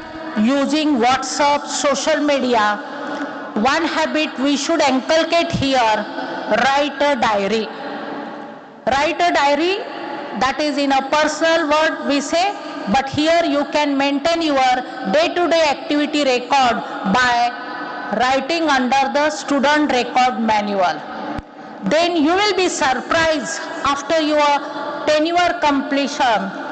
using WhatsApp, social media, one habit we should inculcate here, write a diary. Write a diary, that is in a personal word we say, but here you can maintain your day-to-day activity record by writing under the student record manual. Then you will be surprised after your tenure completion.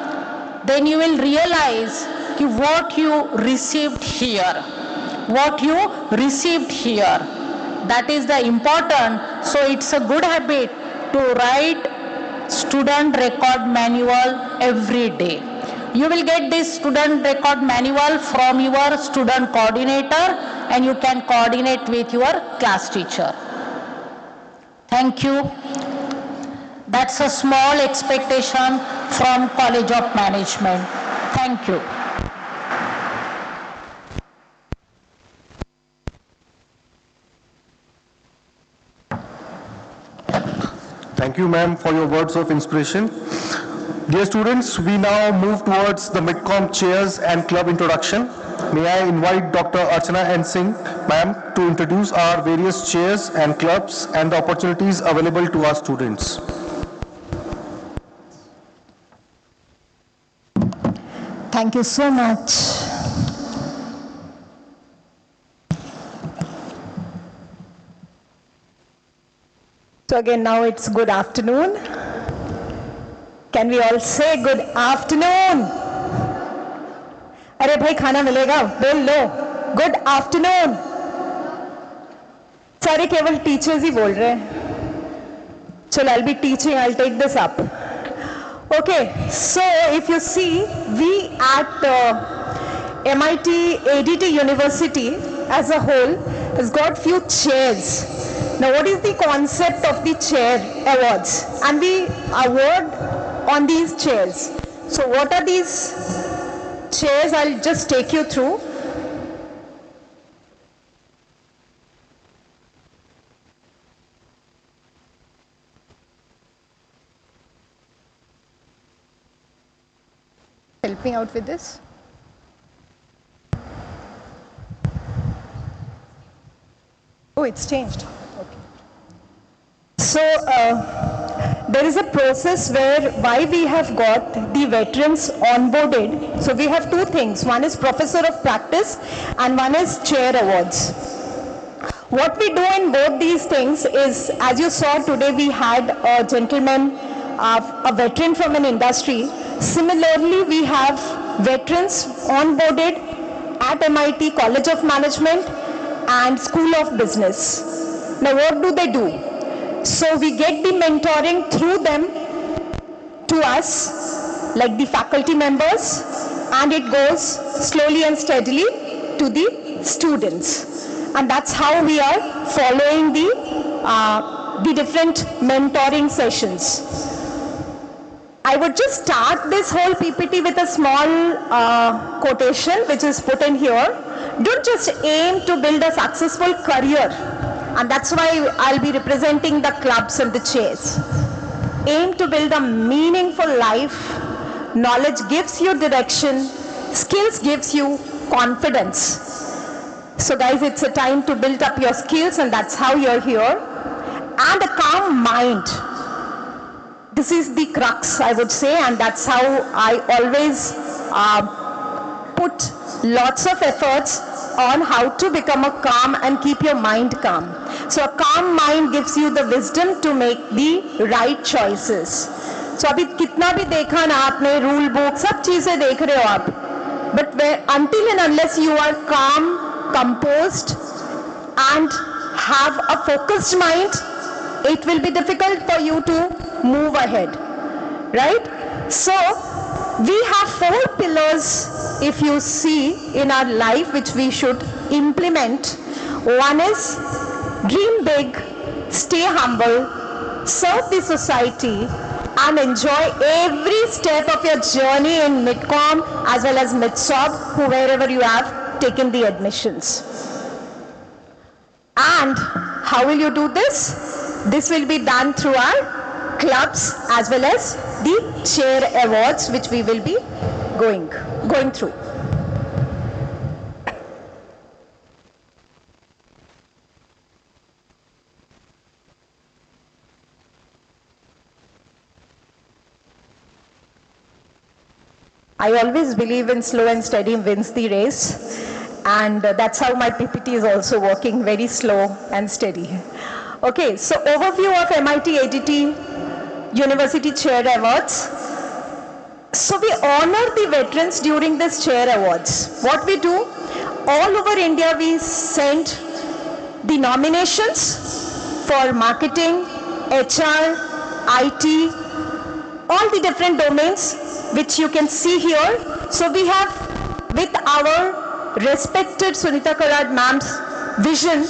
Then you will realize what you received here. What you received here. That is the important. So it's a good habit to write student record manual every day. You will get this student record manual from your student coordinator, and you can coordinate with your class teacher. Thank you. That's a small expectation from College of Management. Thank you. Thank you, ma'am, for your words of inspiration. Dear students, we now move towards the mid-com chairs and club introduction. May I invite Dr. Archana N. Singh, ma'am, to introduce our various chairs and clubs and the opportunities available to our students. Thank you so much. So again, now it's good afternoon. Can we all say good afternoon? अरे भाई खाना मिलेगा, बोल लो. Good afternoon. सारे केवल teachers ही बोल रहे हैं. चलो, I'll be teaching, I'll take this up. Okay, so if you see, we at MIT-ADT University as a whole has got few chairs. Now, what is the concept of the chair awards? And we award on these chairs. So what are these chairs? I'll just take you through. Help me out with this. Oh, it's changed. Okay. So there is a process where why we have got the veterans onboarded. So we have two things. One is professor of practice and one is chair awards. What we do in both these things is, as you saw today, we had a gentleman, a veteran from an industry. Similarly, we have veterans onboarded at MIT College of Management and School of Business. Now, what do they do? So we get the mentoring through them to us, like the faculty members, and it goes slowly and steadily to the students. And that's how we are following the different mentoring sessions. I would just start this whole PPT with a small quotation which is put in here. Don't just aim to build a successful career, and that's why I'll be representing the clubs and the chairs. Aim to build a meaningful life. Knowledge gives you direction. Skills gives you confidence. So guys, it's a time to build up your skills, and that's how you're here. And a calm mind. This is the crux, I would say, and that's how I always put lots of efforts on how to become a calm and keep your mind calm. So a calm mind gives you the wisdom to make the right choices. So अभी कितना भी देखा ना आपने, rule book, सब चीजें देख रहे हो आप. But until and unless you are calm, composed, and have a focused mind, it will be difficult for you to move ahead, right? So we have 4 pillars, if you see, in our life which we should implement. One is dream big, stay humble, serve the society, and enjoy every step of your journey in MIT-COM as well as MIT-SOB, wherever you have taken the admissions. And how will you do this? This will be done through our clubs as well as the chair awards, which we will be going through. I always believe in slow and steady wins the race, and that's how my PPT is also working, very slow and steady. Okay, so overview of MIT-ADT University Chair Awards. So we honor the veterans during this chair awards. What we do, all over India we send the nominations for marketing, HR, IT, all the different domains which you can see here. So we have, with our respected Sunita Karad ma'am's vision,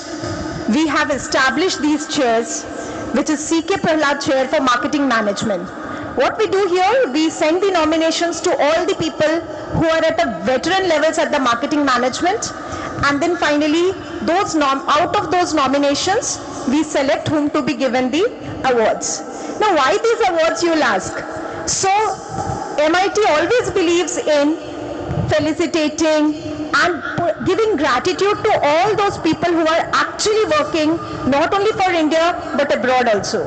we have established these chairs, which is C.K. Prahlad Chair for Marketing Management. What we do here, we send the nominations to all the people who are at a veteran levels at the marketing management, and then finally, out of those nominations, we select whom to be given the awards. Now, why these awards, you'll ask? So, MIT always believes in felicitating and giving gratitude to all those people who are actually working not only for India but abroad also.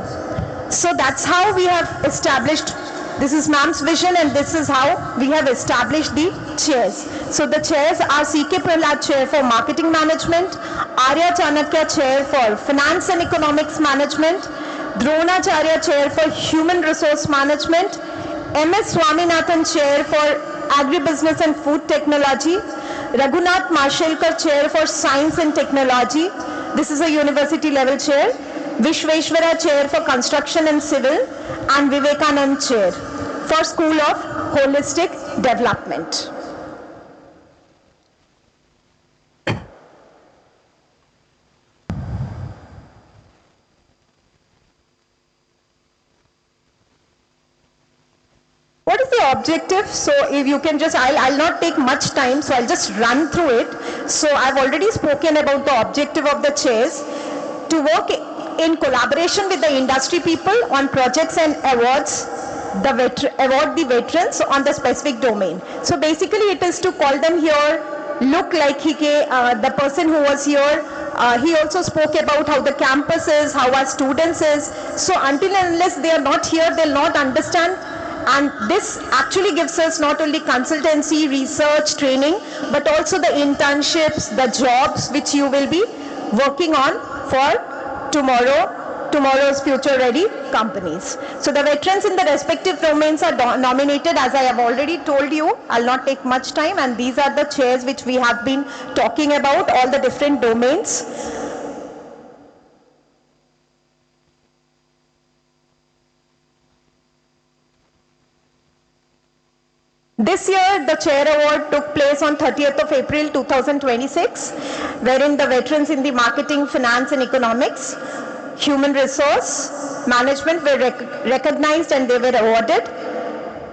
So that's how we have established, this is ma'am's vision, and this is how we have established the chairs. So the chairs are C.K. Prahlad Chair for Marketing Management, Arya Chanakya Chair for Finance and Economics Management, Dronacharya Chair for Human Resource Management, M.S. Swaminathan Chair for Agribusiness and Food Technology, Raghunath Mashelkar Chair for Science and Technology, this is a university level chair, Vishweshwara Chair for Construction and Civil, and Vivekanand Chair for School of Holistic Development. is the objective. So if you can just, I'll not take much time, so I'll just run through it. So I've already spoken about the objective of the chairs: to work in collaboration with the industry people on projects and awards, award the veterans on the specific domain. So basically it is to call them here, look like the person who was here, he also spoke about how the campus is, how our students is. So until and unless they are not here, they'll not understand. And this actually gives us not only consultancy, research, training, but also the internships, the jobs which you will be working on for tomorrow's future ready companies. So the veterans in the respective domains are nominated, as I have already told you. I'll not take much time, and these are the chairs which we have been talking about, all the different domains. This year, the Chair Award took place on 30th of April 2026, wherein the veterans in the marketing, finance and economics, human resource management were recognized and they were awarded.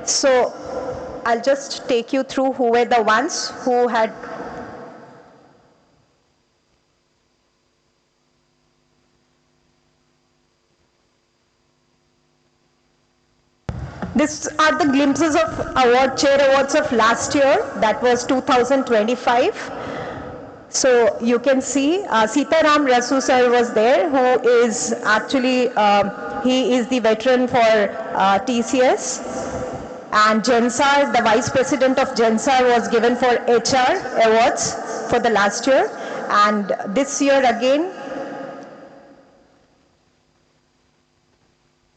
So I'll just take you through who were the ones who had. These are the glimpses of chair awards of last year, that was 2025. So you can see Sitaram Rasu sir was there, who is actually, he is the veteran for TCS. And Gensar, the vice president of Gensar, was given for HR awards for the last year. And this year again,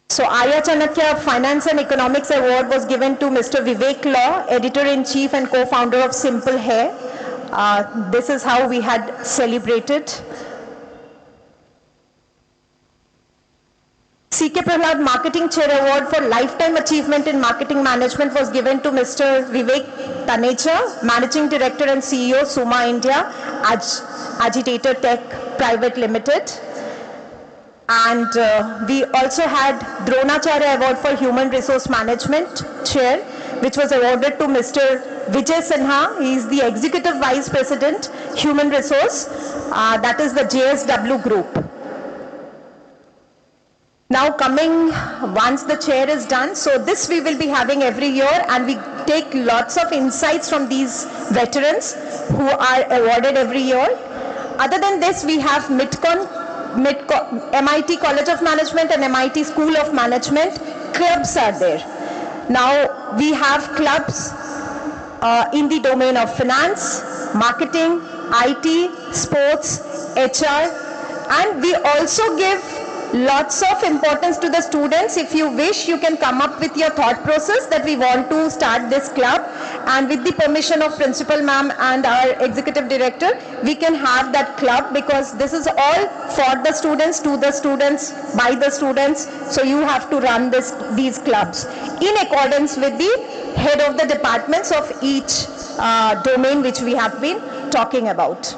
so Arya Chanakya Finance and Economics Award was given to Mr. Vivek Law, Editor-in-Chief and co-founder of Simple Hair. This is how we had celebrated. C.K. Prahlad Marketing Chair Award for Lifetime Achievement in Marketing Management was given to Mr. Vivek Taneja, Managing Director and CEO, Suma India, Agitator Tech Private Limited. And we also had Dronacharya Award for Human Resource Management Chair, which was awarded to Mr. Vijay Sinha. He is the Executive Vice President, Human Resource, that is the JSW Group. Now coming, once the chair is done, so this we will be having every year, and we take lots of insights from these veterans who are awarded every year. Other than this, we have MIT College of Management and MIT School of Management clubs are there. Now we have clubs in the domain of finance, marketing, IT, sports, HR, and we also give lots of importance to the students. If you wish, you can come up with your thought process that we want to start this club, and with the permission of Principal Ma'am and our Executive Director, we can have that club, because this is all for the students, to the students, by the students. So you have to run these clubs in accordance with the head of the departments of each domain which we have been talking about.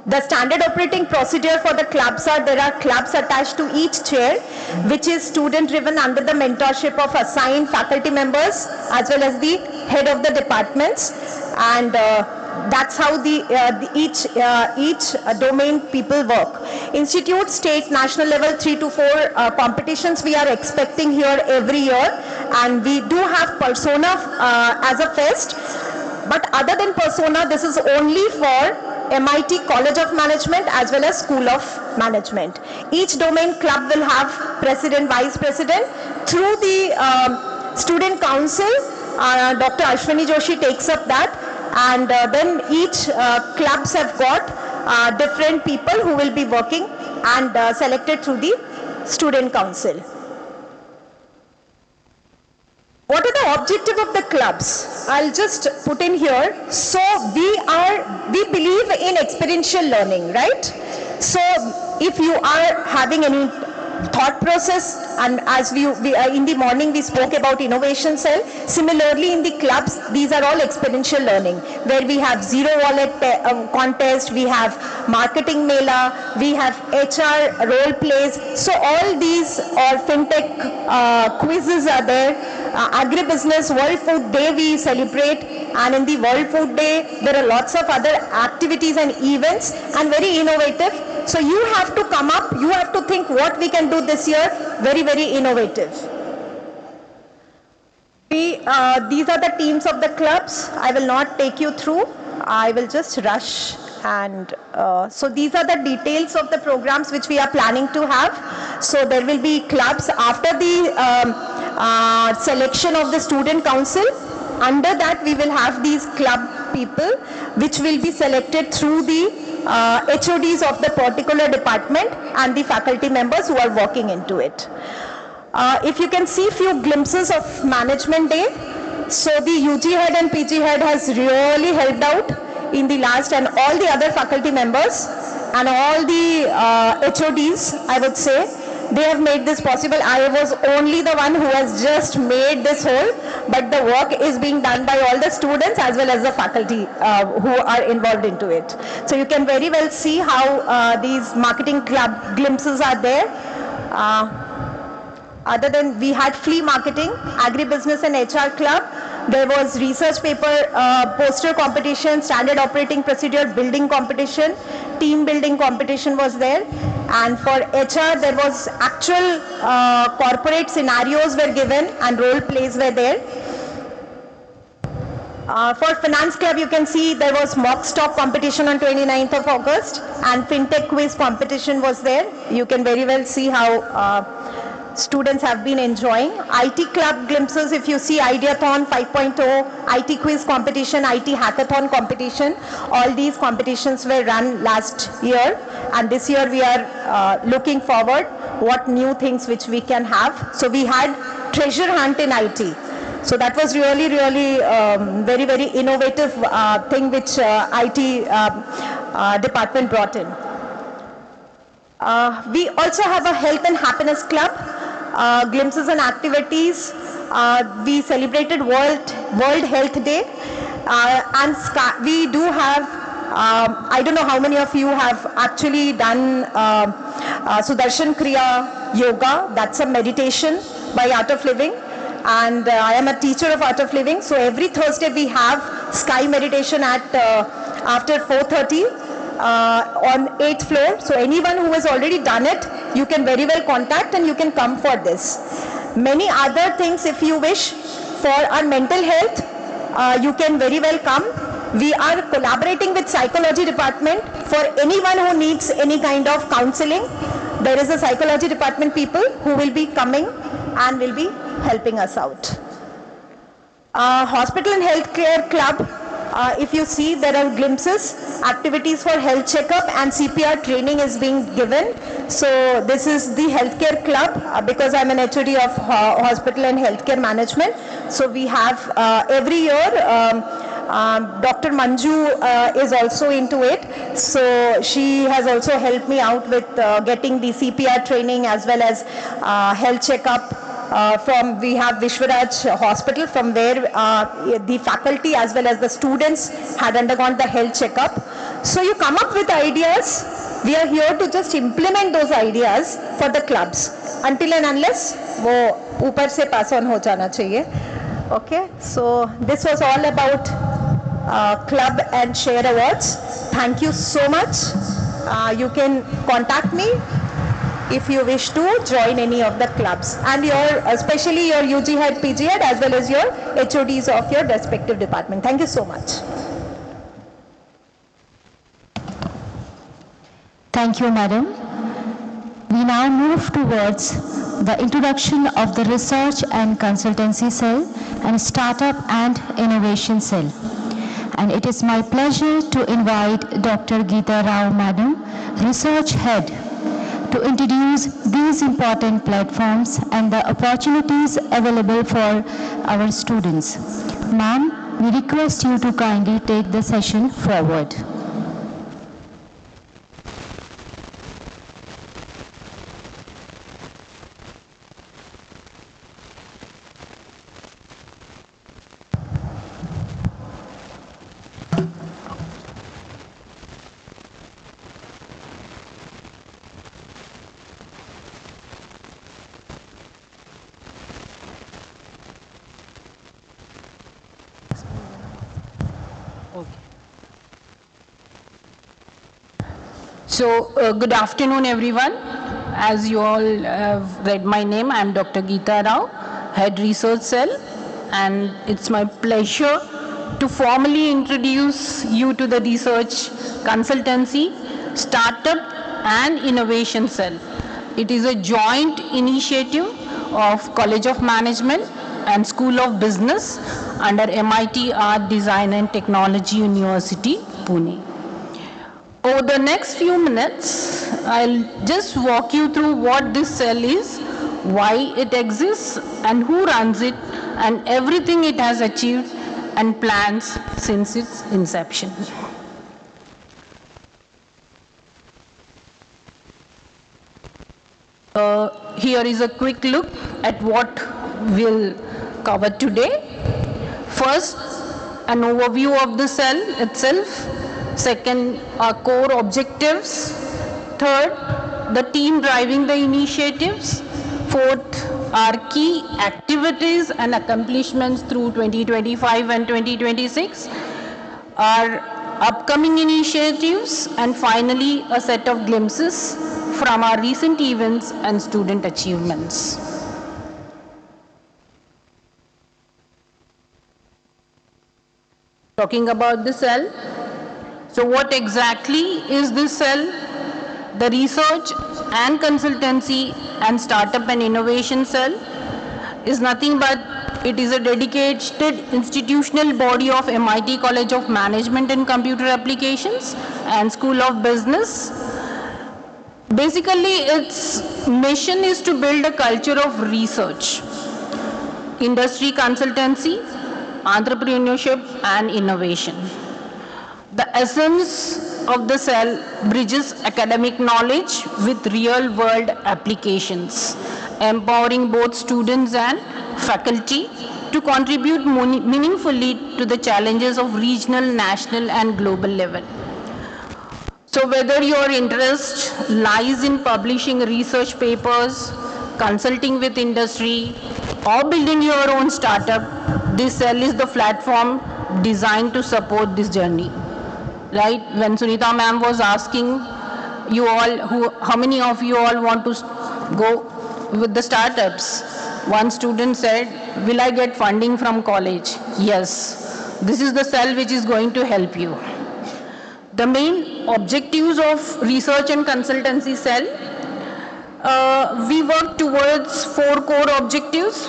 The standard operating procedure for the clubs are, there are clubs attached to each chair, which is student driven under the mentorship of assigned faculty members as well as the head of the departments, and that's how each domain people work. Institute, state, national level 3 to 4 competitions we are expecting here every year, and we do have Persona as a fest, but other than Persona, this is only for MIT College of Management as well as School of Management. Each domain club will have president, vice president. Through the student council, Dr. Ashwini Joshi takes up that, and then each clubs have got different people who will be working and selected through the student council. What are the objective of the clubs? I'll just put in here. So we believe in experiential learning, right? So if you are having any thought process, and as we in the morning we spoke about innovation cell. Similarly, in the clubs, these are all experiential learning, where we have zero wallet contest, we have marketing mela, we have HR role plays. So all these fintech quizzes are there. Agribusiness World Food Day we celebrate, and in the World Food Day there are lots of other activities and events, and very innovative. So you have to come up, you have to think what we can do this year, very, very innovative. These are the teams of the clubs. I will not take you through, I will just rush. And so these are the details of the programs which we are planning to have. So there will be clubs after the selection of the student council. Under that we will have these club people which will be selected through the HODs of the particular department and the faculty members who are working into it. If you can see few glimpses of management day. So the UG head and PG head has really helped out in the last, and all the other faculty members and all the HODs, I would say, they have made this possible. I was only the one who has just made this whole, but the work is being done by all the students as well as the faculty who are involved into it. So you can very well see how these marketing club glimpses are there. Other than, we had flea marketing, agribusiness and HR club. There was research paper, poster competition, standard operating procedure, building competition, team building competition was there. And for HR, there was actual corporate scenarios were given and role plays were there. For finance club, you can see there was mock stock competition on 29th of August and fintech quiz competition was there. You can very well see how students have been enjoying. IT club glimpses, if you see Ideathon 5.0, IT quiz competition, IT hackathon competition, all these competitions were run last year, and this year we are looking forward what new things which we can have. So we had treasure hunt in IT. So that was really, really very, very innovative thing which IT department brought in. We also have a health and happiness club. Glimpses and activities. We celebrated World Health Day, and we do have, I don't know how many of you have actually done Sudarshan Kriya Yoga. That's a meditation by Art of Living, and I am a teacher of Art of Living. So every Thursday we have sky meditation at after 4:30. On 8th floor. So anyone who has already done it, you can very well contact and you can come for this. Many other things if you wish for our mental health, you can very well come. We are collaborating with psychology department for anyone who needs any kind of counseling. There is a psychology department people who will be coming and will be helping us out. Hospital and Healthcare Club. If you see, there are glimpses, activities for health checkup and CPR training is being given. So this is the healthcare club because I'm an HOD of hospital and healthcare management. So we have every year, Dr. Manju is also into it. So she has also helped me out with getting the CPR training as well as health checkup. We have Vishwaraj Hospital, from where the faculty as well as the students had undergone the health checkup. So you come up with ideas. We are here to just implement those ideas for the clubs until and unless wo upar se pass on ho jana chahiye. Okay, so this was all about club and share awards. Thank you so much. You can contact me if you wish to join any of the clubs, and especially your UG head, PG head, as well as your HODs of your respective department. Thank you so much. Thank you, Madam. We now move towards the introduction of the Research and Consultancy Cell and Startup and Innovation Cell. And it is my pleasure to invite Dr. Geeta Rao, Madam, Research Head, to introduce these important platforms and the opportunities available for our students. Ma'am, we request you to kindly take the session forward. Good afternoon, everyone. As you all have read my name, I am Dr. Geeta Rao, Head Research Cell, and it's my pleasure to formally introduce you to the Research Consultancy, Startup and Innovation Cell. It is a joint initiative of College of Management and School of Business under MIT Art, Design and Technology University, Pune. Over the next few minutes, I'll just walk you through what this cell is, why it exists, and who runs it, and everything it has achieved and plans since its inception. Here is a quick look at what we'll cover today. First, an overview of the cell itself. Second, our core objectives. Third, the team driving the initiatives. Fourth, our key activities and accomplishments through 2025 and 2026. Our upcoming initiatives, and finally, a set of glimpses from our recent events and student achievements. Talking about the cell. So what exactly is this cell? The Research and Consultancy and Startup and Innovation Cell is nothing but it is a dedicated institutional body of MIT College of Management and Computer Applications and School of Business. Basically, its mission is to build a culture of research, industry consultancy, entrepreneurship and innovation. The essence of the cell bridges academic knowledge with real-world applications, empowering both students and faculty to contribute meaningfully to the challenges of regional, national, and global level. So whether your interest lies in publishing research papers, consulting with industry, or building your own startup, this cell is the platform designed to support this journey. Right? When Sunita ma'am was asking you all, how many of you all want to go with the startups? One student said, will I get funding from college? Yes. This is the cell which is going to help you. The main objectives of Research and Consultancy Cell, we work towards 4 core objectives.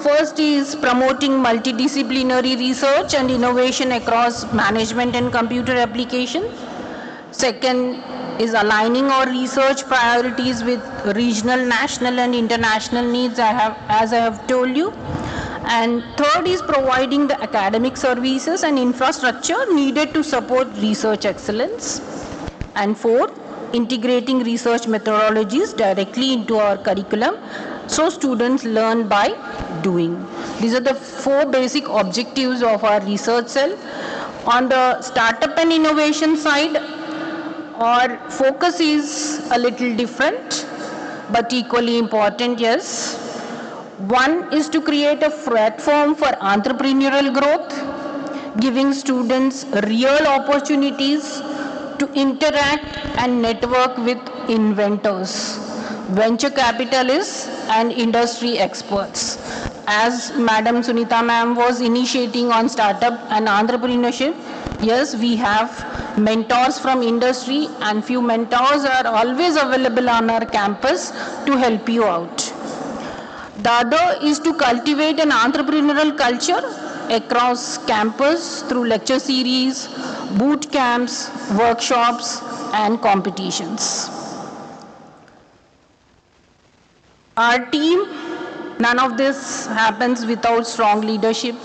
First is promoting multidisciplinary research and innovation across management and computer application. Second is aligning our research priorities with regional, national and international needs, as I have told you. And third is providing the academic services and infrastructure needed to support research excellence. And fourth, integrating research methodologies directly into our curriculum so students learn by doing. These are the 4 basic objectives of our research cell. On the startup and innovation side, our focus is a little different, but equally important, yes. One is to create a platform for entrepreneurial growth, giving students real opportunities to interact and network with inventors, venture capitalists and industry experts. As Madam Sunita ma'am was initiating on startup and entrepreneurship, yes, we have mentors from industry and few mentors are always available on our campus to help you out. The other is to cultivate an entrepreneurial culture across campus through lecture series, boot camps, workshops and competitions. Our team, none of this happens without strong leadership.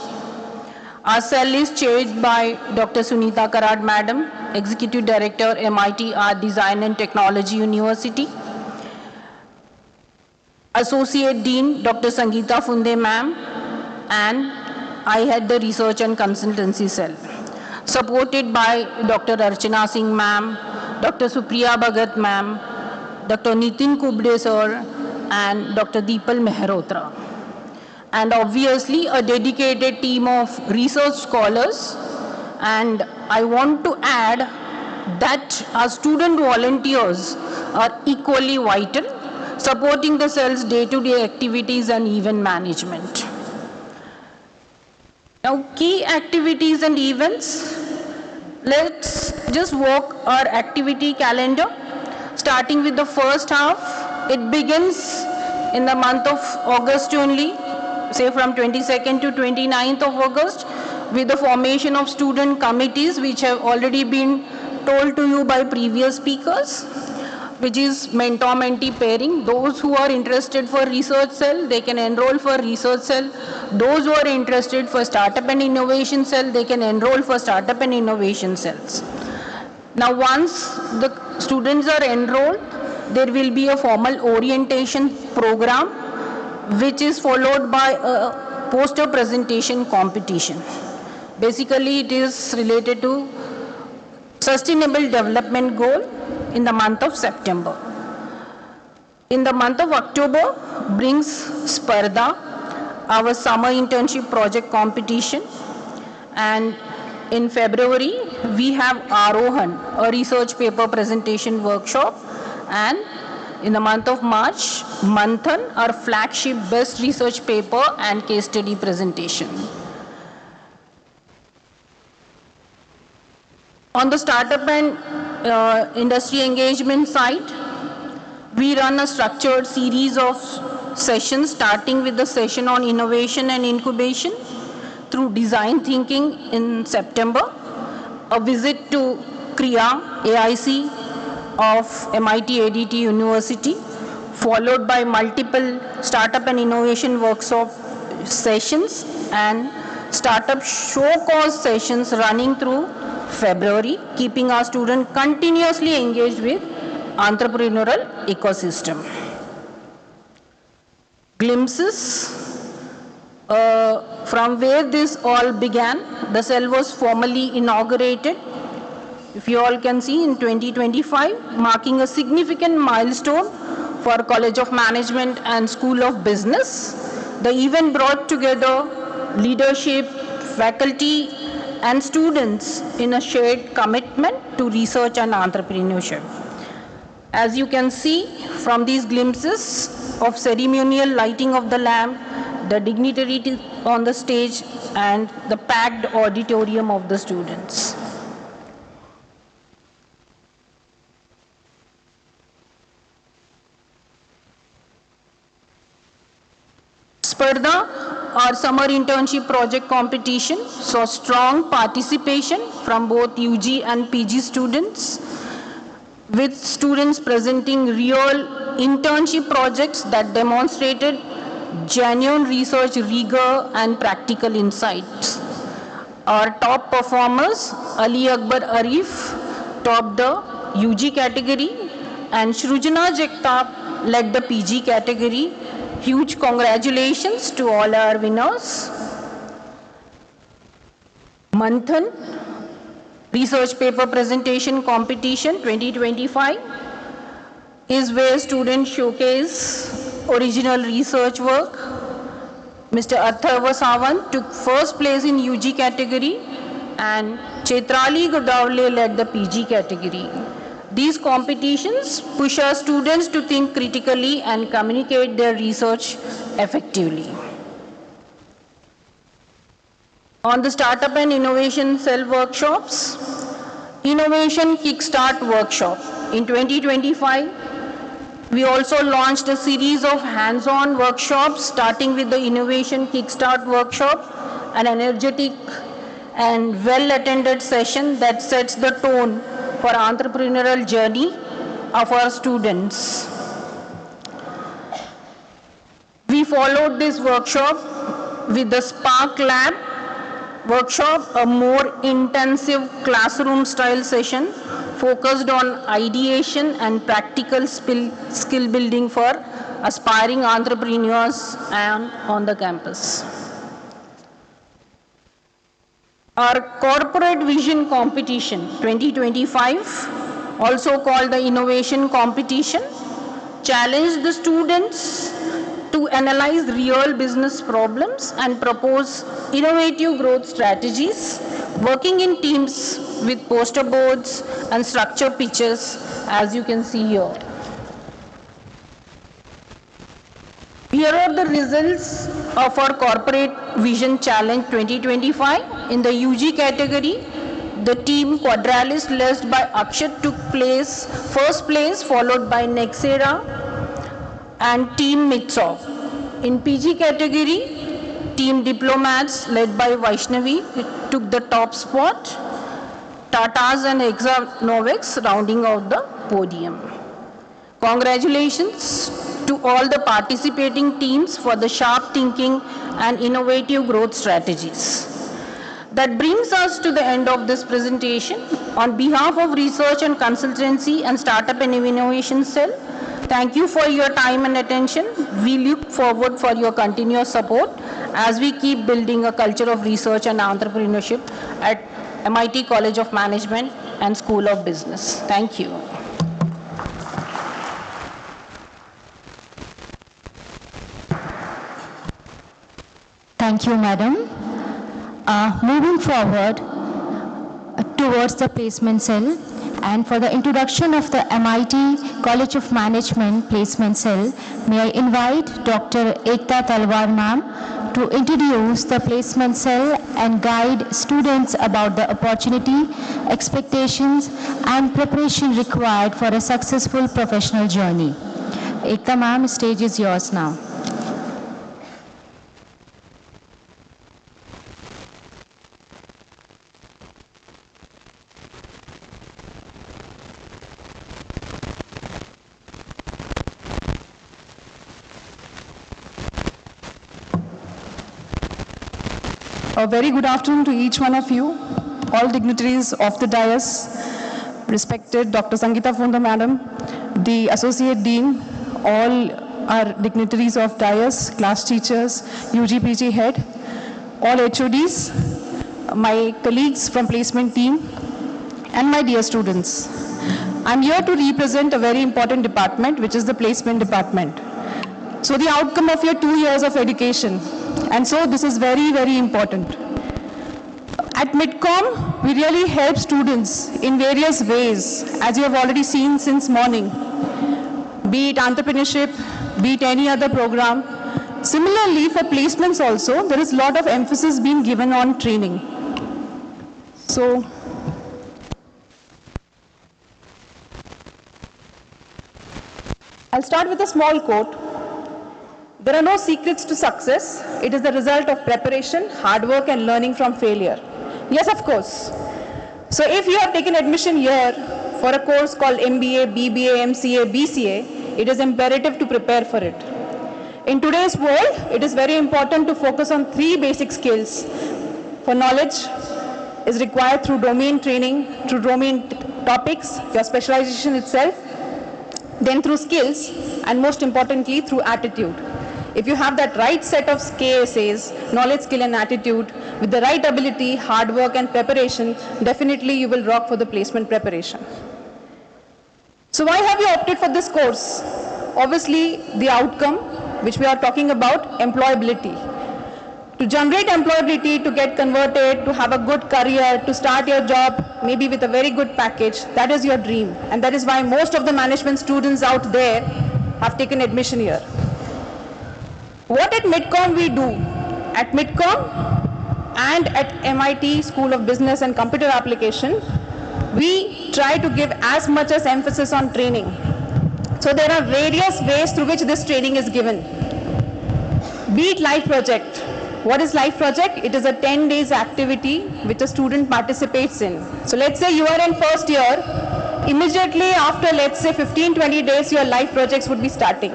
Our cell is chaired by Dr. Sunita Karad Madam, Executive Director, MIT Art, Design and Technology University. Associate Dean, Dr. Sangeeta Funde Ma'am, and I head the Research and Consultancy Cell. Supported by Dr. Archana Singh Ma'am, Dr. Supriya Bhagat Ma'am, Dr. Nitin Kubde Sir, and Dr. Deepal Mehrotra. And obviously a dedicated team of research scholars. And I want to add that our student volunteers are equally vital, supporting the cell's day-to-day activities and event management. Now, key activities and events. Let's just walk our activity calendar, starting with the first half. It begins in the month of August only, say from 22nd to 29th of August, with the formation of student committees, which have already been told to you by previous speakers, which is mentor-mentee pairing. Those who are interested for research cell, they can enroll for research cell. Those who are interested for startup and innovation cell, they can enroll for startup and innovation cells. Now, once the students are enrolled, there will be a formal orientation program, which is followed by a poster presentation competition. Basically, it is related to Sustainable Development Goal in the month of September. In the month of October brings Sparda, our summer internship project competition, and in February we have Arohan, a research paper presentation workshop, and in the month of March, Manthan, our flagship best research paper and case study presentation. On the startup and industry engagement side, we run a structured series of sessions, starting with the session on innovation and incubation through design thinking in September, a visit to CREA, AIC of MIT-ADT University, followed by multiple startup and innovation workshop sessions and startup show cause sessions running through February, keeping our students continuously engaged with entrepreneurial ecosystem. Glimpses from where this all began. The cell was formally inaugurated, if you all can see, in 2025, marking a significant milestone for College of Management and School of Business. The event brought together leadership, faculty, and students in a shared commitment to research and entrepreneurship. As you can see from these glimpses of ceremonial lighting of the lamp, the dignitary on the stage, and the packed auditorium of the students. Sparda, our summer internship project competition, saw strong participation from both UG and PG students, with students presenting real internship projects that demonstrated genuine research rigor and practical insights. Our top performers, Ali Akbar Arif, topped the UG category, and Shrujana Jagtap led the PG category. Huge congratulations to all our winners. Manthan, research paper presentation competition 2025, is where students showcase original research work. Mr. Atharva Sawant took first place in UG category, and Chetrali Godavle led the PG category. These competitions push our students to think critically and communicate their research effectively. On the Startup and Innovation Cell workshops, Innovation Kickstart Workshop. In 2025, we also launched a series of hands-on workshops, starting with the Innovation Kickstart Workshop, an energetic and well-attended session that sets the tone for entrepreneurial journey of our students. We followed this workshop with the Spark Lab workshop, a more intensive classroom style session focused on ideation and practical skill building for aspiring entrepreneurs and on the campus. Our Corporate Vision Competition 2025, also called the Innovation Competition, challenged the students to analyze real business problems and propose innovative growth strategies working in teams with poster boards and structure pitches, as you can see here. Here are the results of our Corporate Vision Challenge 2025. In the UG category, the team Quadralis led by Akshat took first place, followed by Nexera and team Mitsov. In PG category, team Diplomats led by Vaishnavi took the top spot. Tatas and Exanovics rounding out the podium. Congratulations to all the participating teams for the sharp thinking and innovative growth strategies. That brings us to the end of this presentation. On behalf of Research and Consultancy and Startup and Innovation Cell, thank you for your time and attention. We look forward for your continuous support as we keep building a culture of research and entrepreneurship at MIT College of Management and School of Business. Thank you. Thank you, Madam. Moving forward towards the placement cell, and for the introduction of the MIT College of Management Placement Cell, may I invite Dr. Ekta Talwar ma'am to introduce the placement cell and guide students about the opportunity, expectations, and preparation required for a successful professional journey. Ekta ma'am, stage is yours now. A very good afternoon to each one of you, all dignitaries of the dais, respected Dr. Sangeeta Funda Madam, the Associate Dean, all our dignitaries of dais, class teachers, UGPG head, all HODs, my colleagues from placement team, and my dear students. I'm here to represent a very important department, which is the placement department. So the outcome of your 2 years of education. And so this is very, very important. At MIT-COM, we really help students in various ways, as you have already seen since morning, be it entrepreneurship, be it any other program. Similarly, for placements also, there is a lot of emphasis being given on training. So, I'll start with a small quote. There are no secrets to success. It is the result of preparation, hard work, and learning from failure. Yes, of course. So if you have taken admission here for a course called MBA, BBA, MCA, BCA, it is imperative to prepare for it. In today's world, it is very important to focus on 3 basic skills. For knowledge is required through domain training, through domain topics, your specialization itself, then through skills, and most importantly, through attitude. If you have that right set of KSAs, knowledge, skill, and attitude, with the right ability, hard work, and preparation, definitely you will rock for the placement preparation. So why have you opted for this course? Obviously, the outcome, which we are talking about, employability. To generate employability, to get converted, to have a good career, to start your job, maybe with a very good package, that is your dream. And that is why most of the management students out there have taken admission here. What at MIT-COM we do? At MIT-COM and at MIT School of Business and Computer Application, we try to give as much as emphasis on training. So there are various ways through which this training is given. Be it life project. What is life project? It is a 10 days activity which a student participates in. So let's say you are in first year, immediately after let's say 15-20 days your life projects would be starting,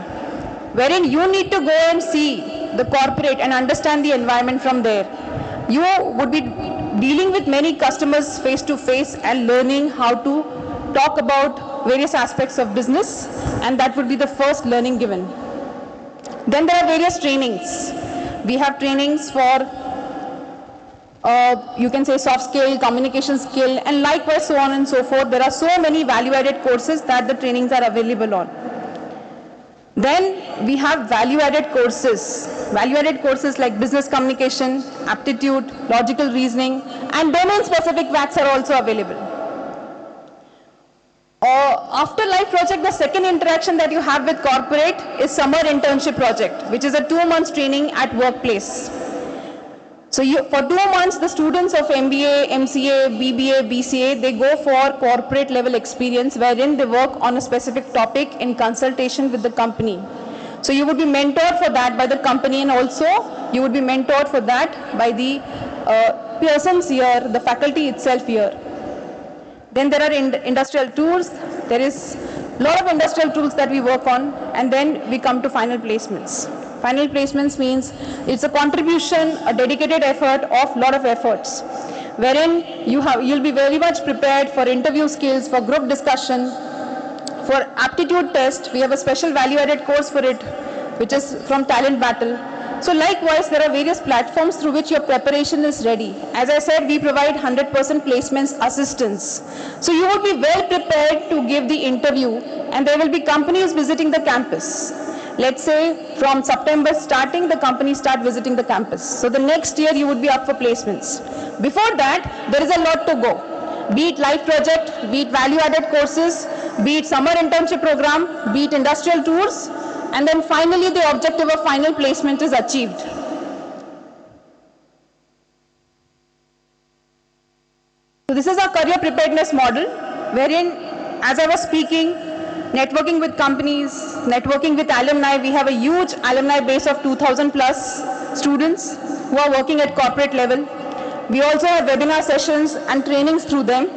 wherein you need to go and see the corporate and understand the environment from there. You would be dealing with many customers face to face and learning how to talk about various aspects of business, and that would be the first learning given. Then there are various trainings. We have trainings for, you can say soft skill, communication skill, and likewise so on and so forth. There are so many value-added courses that the trainings are available on. Then we have value-added courses like business communication, aptitude, logical reasoning, and domain-specific tracks are also available. After life project, the second interaction that you have with corporate is summer internship project, which is a 2-month training at workplace. So for 2 months, the students of MBA, MCA, BBA, BCA, they go for corporate level experience wherein they work on a specific topic in consultation with the company. So you would be mentored for that by the company, and also you would be mentored for that by the persons here, the faculty itself here. Then there are industrial tours. There is a lot of industrial tools that we work on, and then we come to final placements. Final placements means it's a contribution, a dedicated effort of a lot of efforts, wherein you'll be very much prepared for interview skills, for group discussion, for aptitude test. We have a special value-added course for it, which is from Talent Battle. So likewise, there are various platforms through which your preparation is ready. As I said, we provide 100% placements assistance. So you would be well prepared to give the interview, and there will be companies visiting the campus. Let's say from September starting, the companies start visiting the campus. So the next year you would be up for placements. Before that, there is a lot to go. Be it life project, be it value-added courses, be it summer internship program, be it industrial tours, and then finally the objective of final placement is achieved. So this is our career preparedness model, wherein, as I was speaking, networking with companies, networking with alumni. We have a huge alumni base of 2,000 plus students who are working at corporate level. We also have webinar sessions and trainings through them.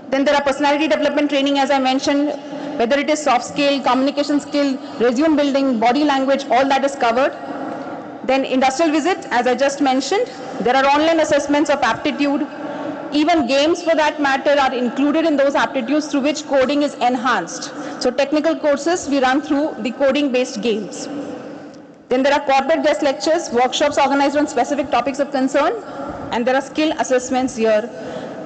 Then there are personality development training, as I mentioned, whether it is soft skill, communication skill, resume building, body language, all that is covered. Then industrial visit, as I just mentioned. There are online assessments of aptitude. Even games, for that matter, are included in those aptitudes through which coding is enhanced. So technical courses we run through the coding-based games. Then there are corporate guest lectures, workshops organized on specific topics of concern, and there are skill assessments here.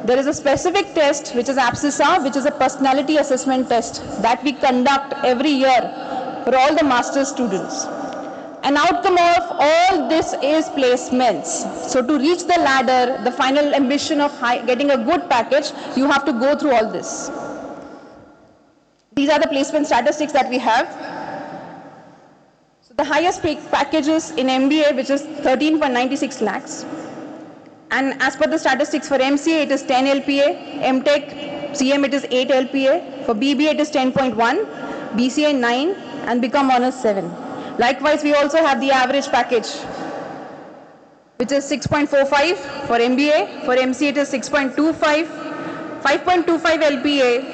There is a specific test, which is APSISA, which is a personality assessment test that we conduct every year for all the master's students. An outcome of all this is placements. So to reach the ladder, the final ambition of getting a good package, you have to go through all this. These are the placement statistics that we have. So the highest packages in MBA, which is 13.96 lakhs. And as per the statistics for MCA, it is 10 LPA, MTech, CM, it is 8 LPA, for BBA it is 10.1, BCA 9, and BCom Honors 7. Likewise, we also have the average package, which is 6.45 for MBA, for MCA it is 6.25, 5.25 LPA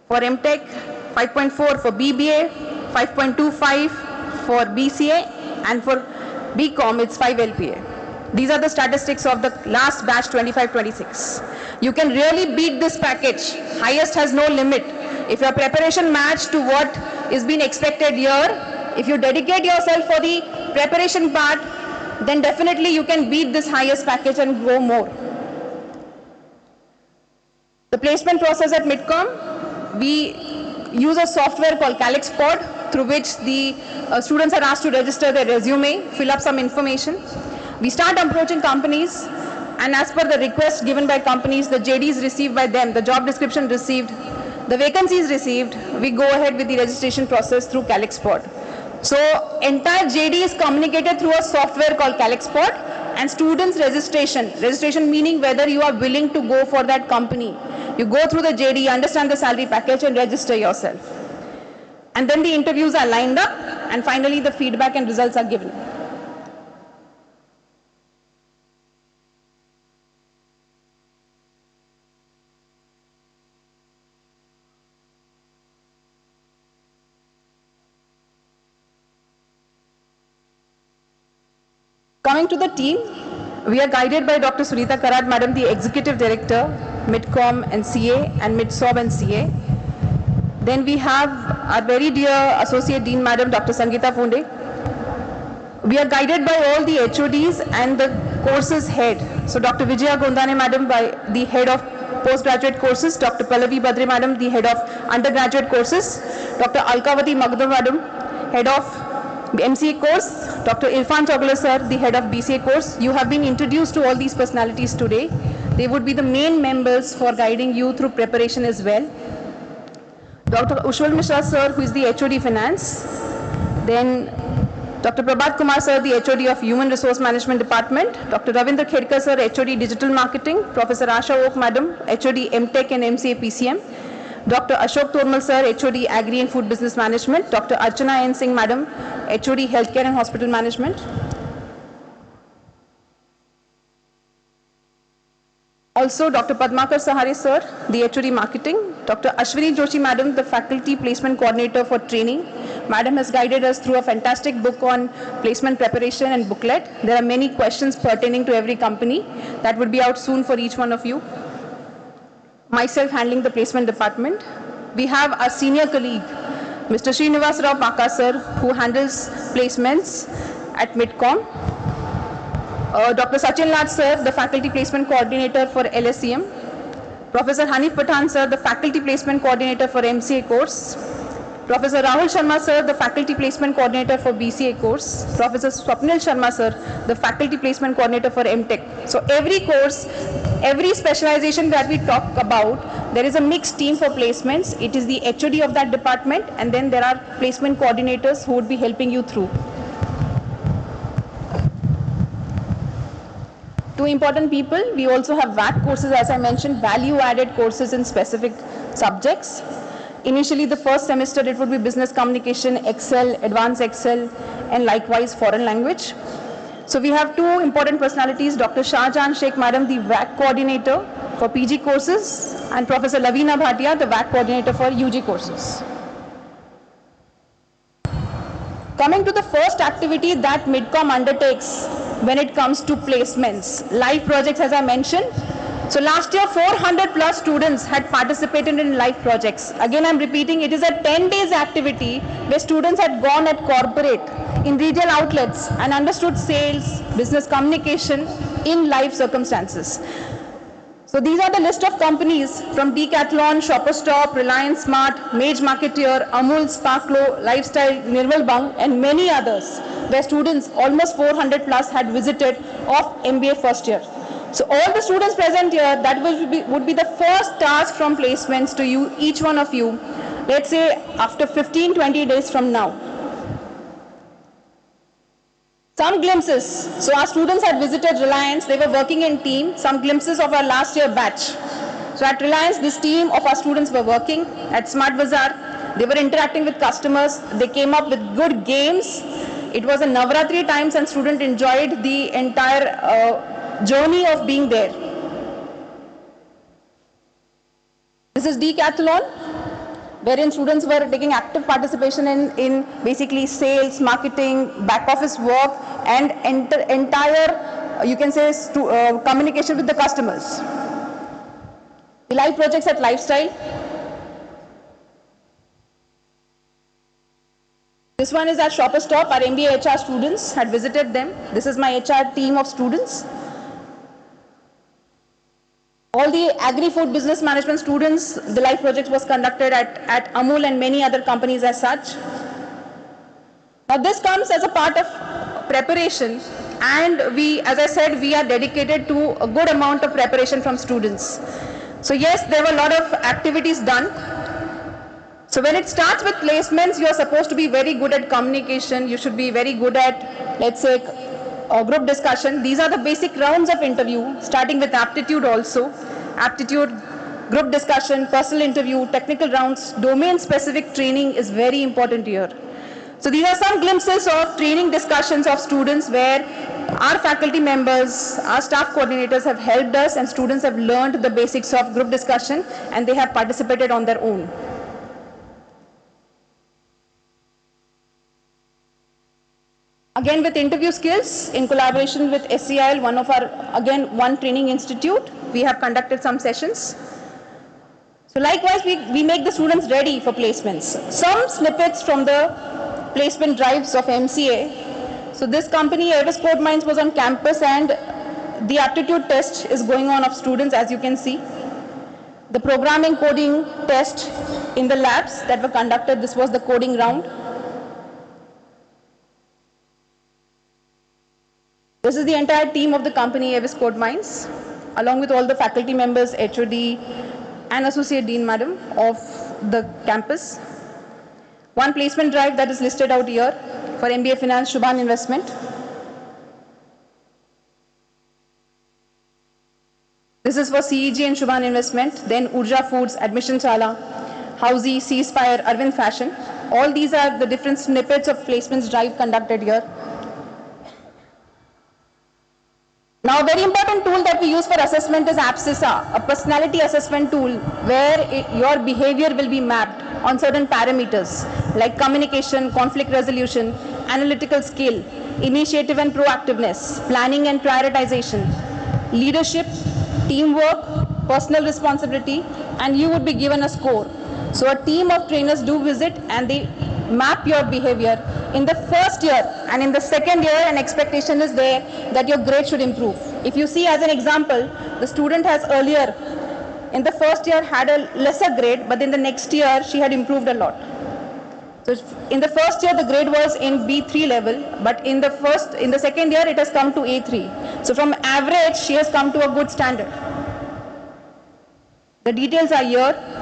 for MTech, 5.4 for BBA, 5.25 for BCA, and for BCom it's 5 LPA. These are the statistics of the last batch 25-26. You can really beat this package. Highest has no limit. If your preparation match to what is being expected here, if you dedicate yourself for the preparation part, then definitely you can beat this highest package and go more. The placement process at MIT-COM, we use a software called CalixPod, through which the students are asked to register their resume, fill up some information. We start approaching companies, and as per the request given by companies, the JDs received by them, the job description received, the vacancies received, we go ahead with the registration process through CalixPod. So entire JD is communicated through a software called CalixPod, and students registration meaning whether you are willing to go for that company. You go through the JD, understand the salary package, and register yourself. And then the interviews are lined up, and finally the feedback and results are given. Coming to the team, we are guided by Dr. Sunita Karad, Madam, the Executive Director, MIT-COM&CA and MIT-SOB&CA. Then we have our very dear Associate Dean, Madam, Dr. Sangeeta Punde. We are guided by all the HODs and the courses head. So Dr. Vijaya Gondane, Madam, by the head of postgraduate courses, Dr. Pallavi Badre, Madam, the head of undergraduate courses, Dr. Alkavati Magda, Madam, head of MCA course, Dr. Irfan Chogla sir, the head of BCA course. You have been introduced to all these personalities today. They would be the main members for guiding you through preparation as well. Dr. Ushwal Mishra sir, who is the HOD Finance. Then Dr. Prabhat Kumar sir, the HOD of Human Resource Management Department. Dr. Ravindra Khedkar sir, HOD Digital Marketing. Professor Asha Oak madam, HOD MTech and MCA PCM. Dr. Ashok Tormal sir, HOD Agri and Food Business Management. Dr. Archana N. Singh madam, HOD Healthcare and Hospital Management. Also, Dr. Padmakar Sahare sir, the HOD Marketing. Dr. Ashwini Joshi madam, the Faculty Placement Coordinator for Training. Madam has guided us through a fantastic book on placement preparation and booklet. There are many questions pertaining to every company that would be out soon for each one of you. Myself handling the placement department. We have our senior colleague, Mr. Srinivas Rao Paka sir, who handles placements at MIT-COM. Dr. Sachin Lad sir, the Faculty Placement Coordinator for LSCM. Professor Hanif Pathan sir, the Faculty Placement Coordinator for MCA course. Professor Rahul Sharma sir, the Faculty Placement Coordinator for BCA course. Professor Swapnil Sharma sir, the Faculty Placement Coordinator for MTech. So every course, every specialization that we talk about, there is a mixed team for placements. It is the HOD of that department, and then there are placement coordinators who would be helping you through. Two important people, we also have VAC courses, as I mentioned, value-added courses in specific subjects. Initially, the first semester, it would be business communication, Excel, advanced Excel, and likewise foreign language. So we have two important personalities, Dr. Shahjahan Sheikh Madam, the VAC coordinator for PG courses, and Professor Lavina Bhatia, the VAC coordinator for UG courses. Coming to the first activity that MIT-COM undertakes when it comes to placements, live projects as I mentioned. So last year 400 plus students had participated in live projects. Again I'm repeating, it is a 10 days activity where students had gone at corporate, in retail outlets and understood sales, business communication in live circumstances. So these are the list of companies from Decathlon, Shoppers Stop, Reliance Smart, Mage Marketeer, Amul, Sparklo, Lifestyle, Nirmal Bang and many others where students, almost 400 plus, had visited of MBA first year. So all the students present here, that would be the first task from placements to you, each one of you, let's say after 15-20 days from now. Some glimpses, so our students had visited Reliance, they were working in team, some glimpses of our last year batch. So at Reliance, this team of our students were working. At Smart Bazaar, they were interacting with customers, they came up with good games. It was a Navratri times and students enjoyed the entire journey of being there. This is Decathlon, wherein students were taking active participation in basically sales, marketing, back office work and entire, you can say, communication with the customers. The live projects at Lifestyle. This one is at Shoppers Stop. Our MBA HR students had visited them. This is my HR team of students. All the agri-food business management students, the live project was conducted at Amul and many other companies as such. Now this comes as a part of preparation, and we, as I said, we are dedicated to a good amount of preparation from students. So yes, there were a lot of activities done. So when it starts with placements, you are supposed to be very good at communication. You should be very good at, let's say, group discussion. These are the basic rounds of interview, starting with aptitude also. Aptitude, group discussion, personal interview, technical rounds, domain-specific training is very important here. So these are some glimpses of training discussions of students where our faculty members, our staff coordinators have helped us and students have learned the basics of group discussion and they have participated on their own. Again with interview skills, in collaboration with SCIL, one of our, again, one training institute, we have conducted some sessions. So likewise, we make the students ready for placements. Some snippets from the placement drives of MCA. So this company, Aerosport Mines, was on campus and the aptitude test is going on of students, as you can see. The programming coding test in the labs that were conducted, this was the coding round. This is the entire team of the company Avis Code Mines, along with all the faculty members, HOD, and Associate Dean Madam of the campus. One placement drive that is listed out here for MBA Finance Shubhan Investment. This is for CEG and Shubhan Investment, then Urja Foods, Admission Chala, Housey, Ceasefire, Arvind Fashion. All these are the different snippets of placements drive conducted here. Now, a very important tool that we use for assessment is APSISA, a personality assessment tool where your behavior will be mapped on certain parameters like communication, conflict resolution, analytical skill, initiative and proactiveness, planning and prioritization, leadership, teamwork, personal responsibility, and you would be given a score. So a team of trainers do visit and they map your behavior in the first year, and in the second year an expectation is there that your grade should improve. If you see as an example, the student has earlier in the first year had a lesser grade, but in the next year she had improved a lot. So in the first year the grade was in B3 level, but in the second year it has come to A3. So from average she has come to a good standard. The details are here.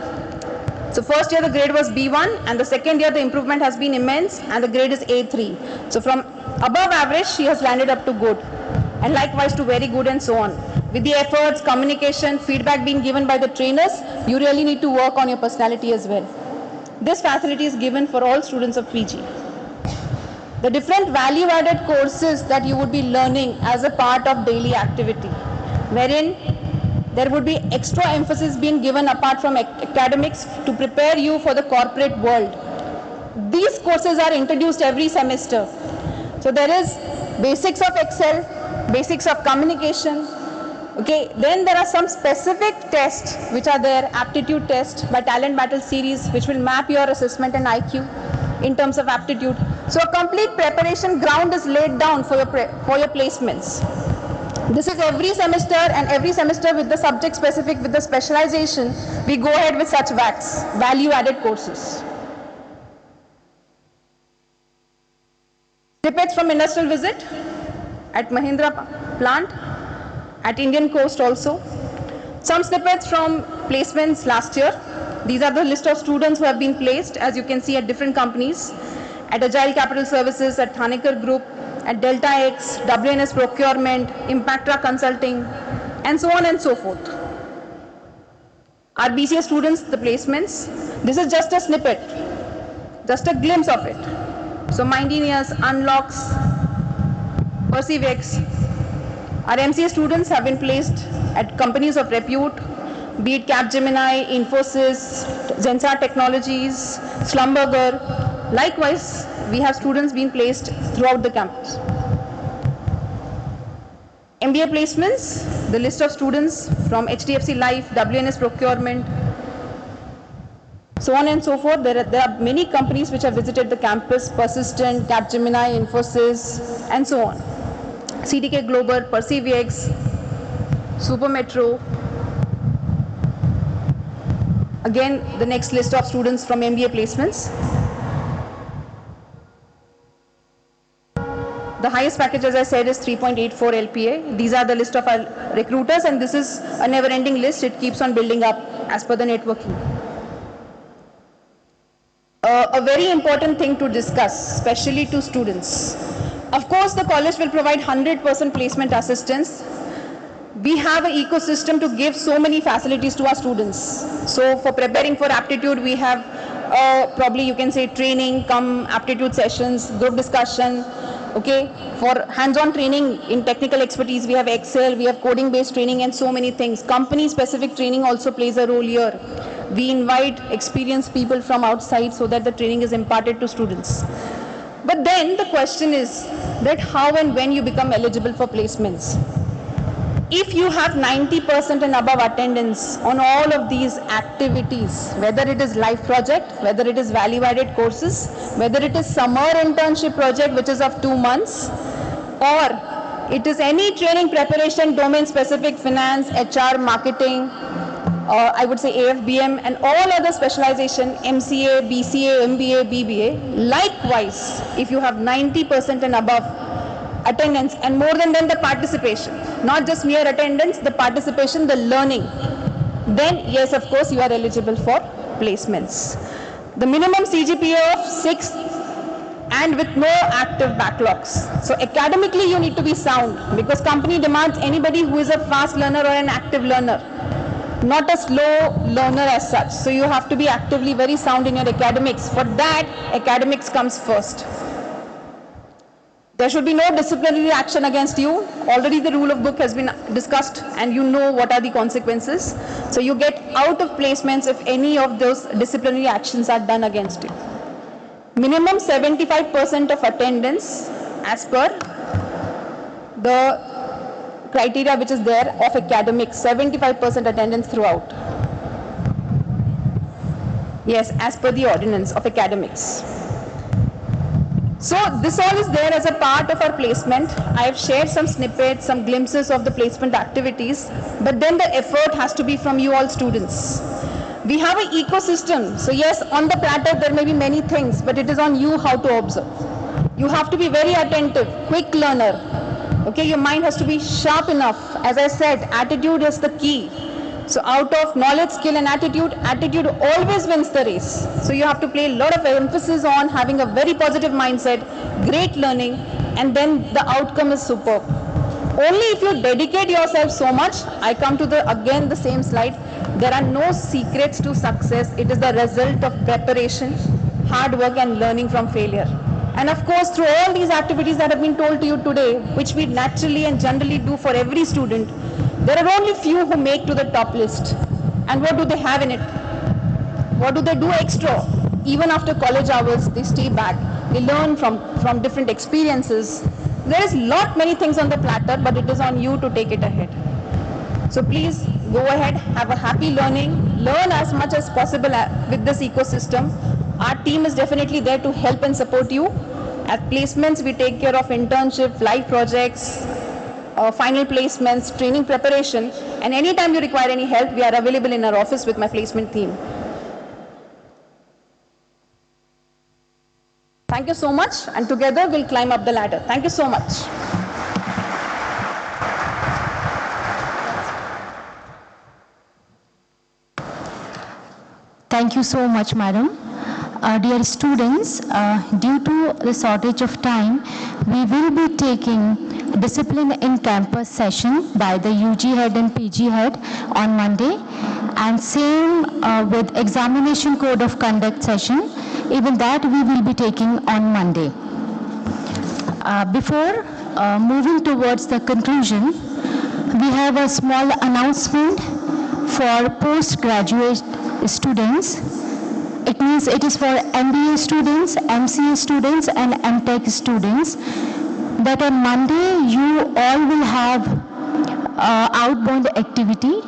So first year the grade was B1, and the second year the improvement has been immense and the grade is A3. So from above average she has landed up to good, and likewise to very good, and so on. With the efforts, communication, feedback being given by the trainers, you really need to work on your personality as well. This facility is given for all students of PG. The different value-added courses that you would be learning as a part of daily activity, wherein there would be extra emphasis being given apart from academics to prepare you for the corporate world. These courses are introduced every semester. So there is basics of Excel, basics of communication. Okay, then there are some specific tests which are there, aptitude test by Talent Battle series, which will map your assessment and IQ in terms of aptitude. So a complete preparation ground is laid down for your placements. This is every semester, and every semester with the subject specific, with the specialization, we go ahead with such VACs, value-added courses. Snippets from industrial visit at Mahindra plant, at Indian Coast also. Some snippets from placements last year. These are the list of students who have been placed, as you can see, at different companies, at Agile Capital Services, at Thanekar Group, at Delta X, WNS Procurement, Impactra Consulting, and so on and so forth. Our BCA students, the placements, this is just a snippet, just a glimpse of it. So Mindenius, Unlocks, PerceiveX. Our MCA students have been placed at companies of repute, be it Capgemini, Infosys, Zensa Technologies, Schlumberger. Likewise, we have students being placed throughout the campus. MBA placements, the list of students from HDFC Life, WNS Procurement, so on and so forth. There are many companies which have visited the campus, Persistent, Capgemini, Infosys, and so on. CDK Global, PerceiveX, Supermetro. Again, the next list of students from MBA placements. The highest package, as I said, is 3.84 LPA. These are the list of our recruiters, and this is a never-ending list. It keeps on building up as per the networking. A very important thing to discuss, especially to students. Of course, the college will provide 100% placement assistance. We have an ecosystem to give so many facilities to our students. So for preparing for aptitude, we have probably you can say training, aptitude sessions, group discussion. Okay, for hands-on training in technical expertise, we have Excel, we have coding-based training, and so many things. Company-specific training also plays a role here. We invite experienced people from outside so that the training is imparted to students. But then the question is that how and when you become eligible for placements. If you have 90% and above attendance on all of these activities, whether it is life project, whether it is value-added courses, whether it is summer internship project which is of 2 months, or it is any training preparation, domain-specific finance, HR, marketing, I would say AFBM, and all other specialization, MCA, BCA, MBA, BBA. Likewise, if you have 90% and above, attendance, and more than the participation, not just mere attendance, the participation, the learning, then yes, of course, you are eligible for placements. The minimum CGPA of 6 and with no active backlogs. So academically you need to be sound, because company demands anybody who is a fast learner or an active learner, not a slow learner as such. So you have to be actively very sound in your academics. For that, academics comes first. There should be no disciplinary action against you. Already the rule of book has been discussed and you know what are the consequences. So you get out of placements if any of those disciplinary actions are done against you. Minimum 75% of attendance as per the criteria which is there of academics, 75% attendance throughout. Yes, as per the ordinance of academics. So this all is there as a part of our placement. I have shared some snippets, some glimpses of the placement activities, but then the effort has to be from you all students. We have an ecosystem. So yes, on the platter there may be many things, but it is on you how to observe. You have to be very attentive, quick learner. Okay, your mind has to be sharp enough. As I said, attitude is the key. So out of knowledge, skill and attitude, attitude always wins the race. So you have to play a lot of emphasis on having a very positive mindset, great learning, and then the outcome is superb. Only if you dedicate yourself so much, I come to again the same slide, there are no secrets to success. It is the result of preparation, hard work and learning from failure. And of course, through all these activities that have been told to you today, which we naturally and generally do for every student, there are only few who make to the top list. And what do they have in it? What do they do extra? Even after college hours, they stay back. They learn from different experiences. There is many things on the platter, but it is on you to take it ahead. So please go ahead, have a happy learning, learn as much as possible with this ecosystem. Our team is definitely there to help and support you. At placements, we take care of internship, live projects, final placements, training preparation, and anytime you require any help, we are available in our office with my placement team. Thank you so much, and together we'll climb up the ladder. Thank you so much. Thank you so much, madam. Dear students, due to the shortage of time, we will be taking discipline in campus session by the UG head and PG head on Monday, and same with examination code of conduct session, even that we will be taking on Monday. Before moving towards the conclusion, we have a small announcement for postgraduate students. It means it is for MBA students, MCA students and MTech students, that on Monday you all will have outbound activity.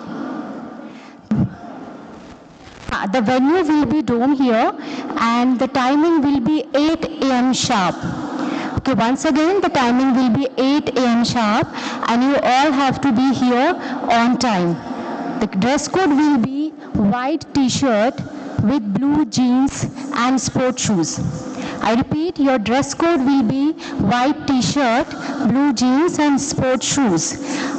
The venue will be Dome here and the timing will be 8 a.m. sharp. Okay, once again the timing will be 8 a.m. sharp and you all have to be here on time. The dress code will be white t-shirt with blue jeans and sport shoes. I repeat, your dress code will be white t-shirt, blue jeans and sport shoes.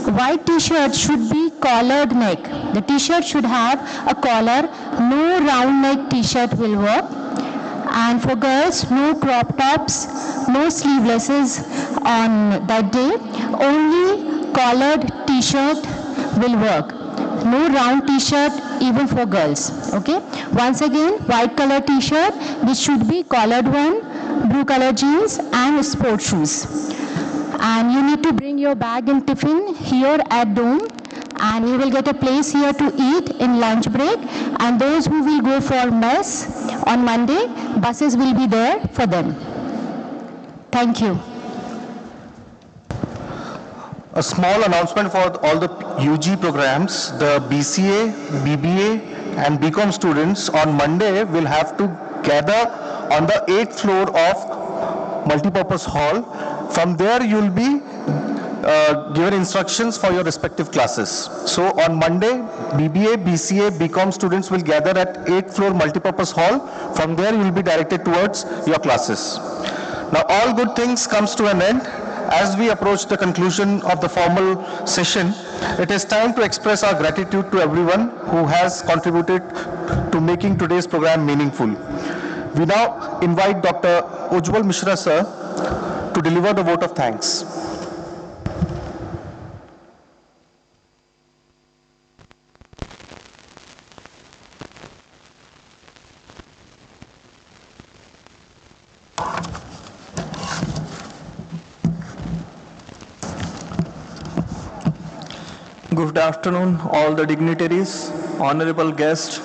White t-shirt should be collared neck. The t-shirt should have a collar, no round neck t-shirt will work. And for girls, no crop tops, no sleevelesses on that day. Only collared t-shirt will work. No round t-shirt even for girls. Okay. Once again, white color t-shirt, which should be collared one, blue color jeans and sport shoes. And you need to bring your bag and tiffin here at Dome, and you will get a place here to eat in lunch break. And those who will go for mess on Monday, buses will be there for them. Thank you. A small announcement for all the UG programs. The BCA, BBA and BCom students on Monday will have to gather on the 8th floor of multipurpose hall. From there you will be given instructions for your respective classes. So on Monday, BBA, BCA, BCom students will gather at 8th floor multipurpose hall. From there you will be directed towards your classes. Now all good things comes to an end. as we approach the conclusion of the formal session, it is time to express our gratitude to everyone who has contributed to making today's program meaningful. We now invite Dr. Ujjwal Mishra sir to deliver the vote of thanks. Good afternoon, all the dignitaries, honorable guests,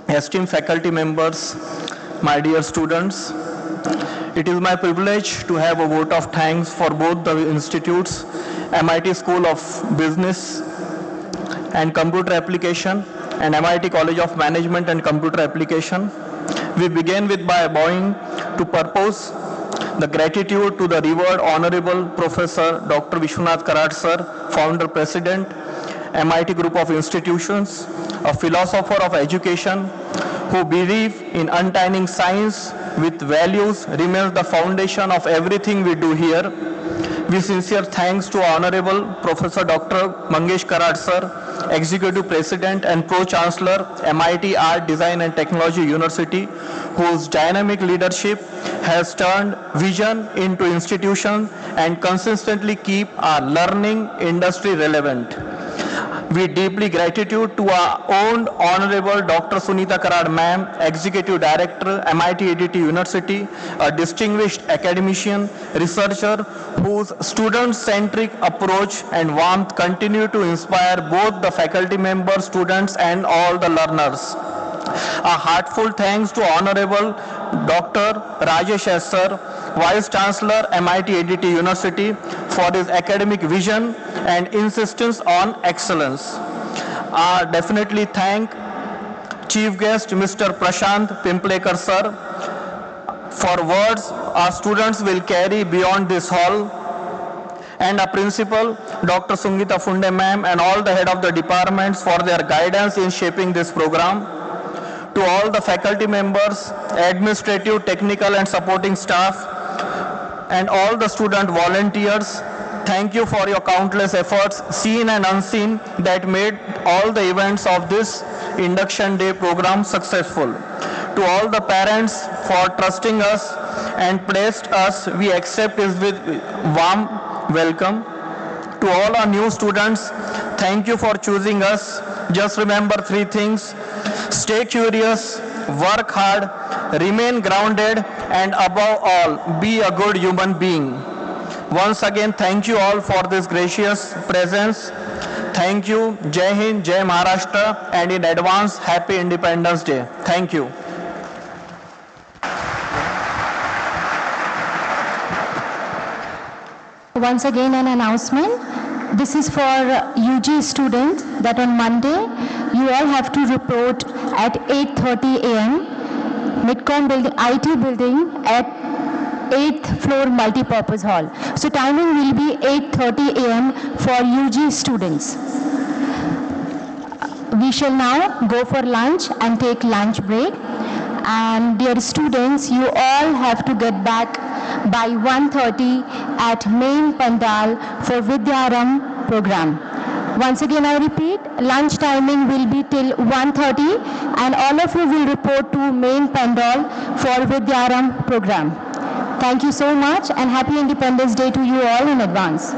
esteemed faculty members, my dear students. It is my privilege to have a vote of thanks for both the institutes, MIT School of Business and Computer Application and MIT College of Management and Computer Application. We begin by bowing to propose the gratitude to the revered Honorable Professor Dr. Vishwanath Karad sir, Founder President, MIT Group of Institutions, a philosopher of education who believes in untying science with values remains the foundation of everything we do here. We sincere thanks to Honorable Professor Dr. Mangesh Karad sir, Executive President and Pro-Chancellor, MIT Art, Design and Technology University, whose dynamic leadership has turned vision into institution and consistently keep our learning industry relevant. We deeply gratitude to our own Honorable Dr. Sunita Karad ma'am, Executive Director, MIT-ADT University, a distinguished academician, researcher whose student-centric approach and warmth continue to inspire both the faculty members, students and all the learners. A heartfelt thanks to Honorable Dr. Rajesh S. sir, Vice Chancellor, MIT-ADT University, for his academic vision and insistence on excellence. I definitely thank Chief Guest Mr. Prashant Pimplekar sir for words our students will carry beyond this hall, and our Principal Dr. Sungita Funde ma'am and all the head of the departments for their guidance in shaping this program. To all the faculty members, administrative, technical and supporting staff, and all the student volunteers, thank you for your countless efforts, seen and unseen, that made all the events of this Induction Day program successful. To all the parents for trusting us and placed us, we accept it with warm welcome. To all our new students, thank you for choosing us. Just remember three things: stay curious, work hard, remain grounded, and above all, be a good human being. Once again, thank you all for this gracious presence. Thank you. Jai Hind, Jai Maharashtra, and in advance, Happy Independence Day. Thank you. Once again, an announcement. This is for UG students that on Monday, you all have to report at 8:30 a.m. MIT-Com building, IT building at 8th floor multipurpose hall. So timing will be 8:30 a.m. for UG students. We shall now go for lunch and take lunch break. And dear students, you all have to get back by 1:30 at main pandal for Vidyaram program. Once again I repeat, lunch timing will be till 1:30 and all of you will report to main pandal for Vidyaram program. Thank you so much and Happy Independence Day to you all in advance.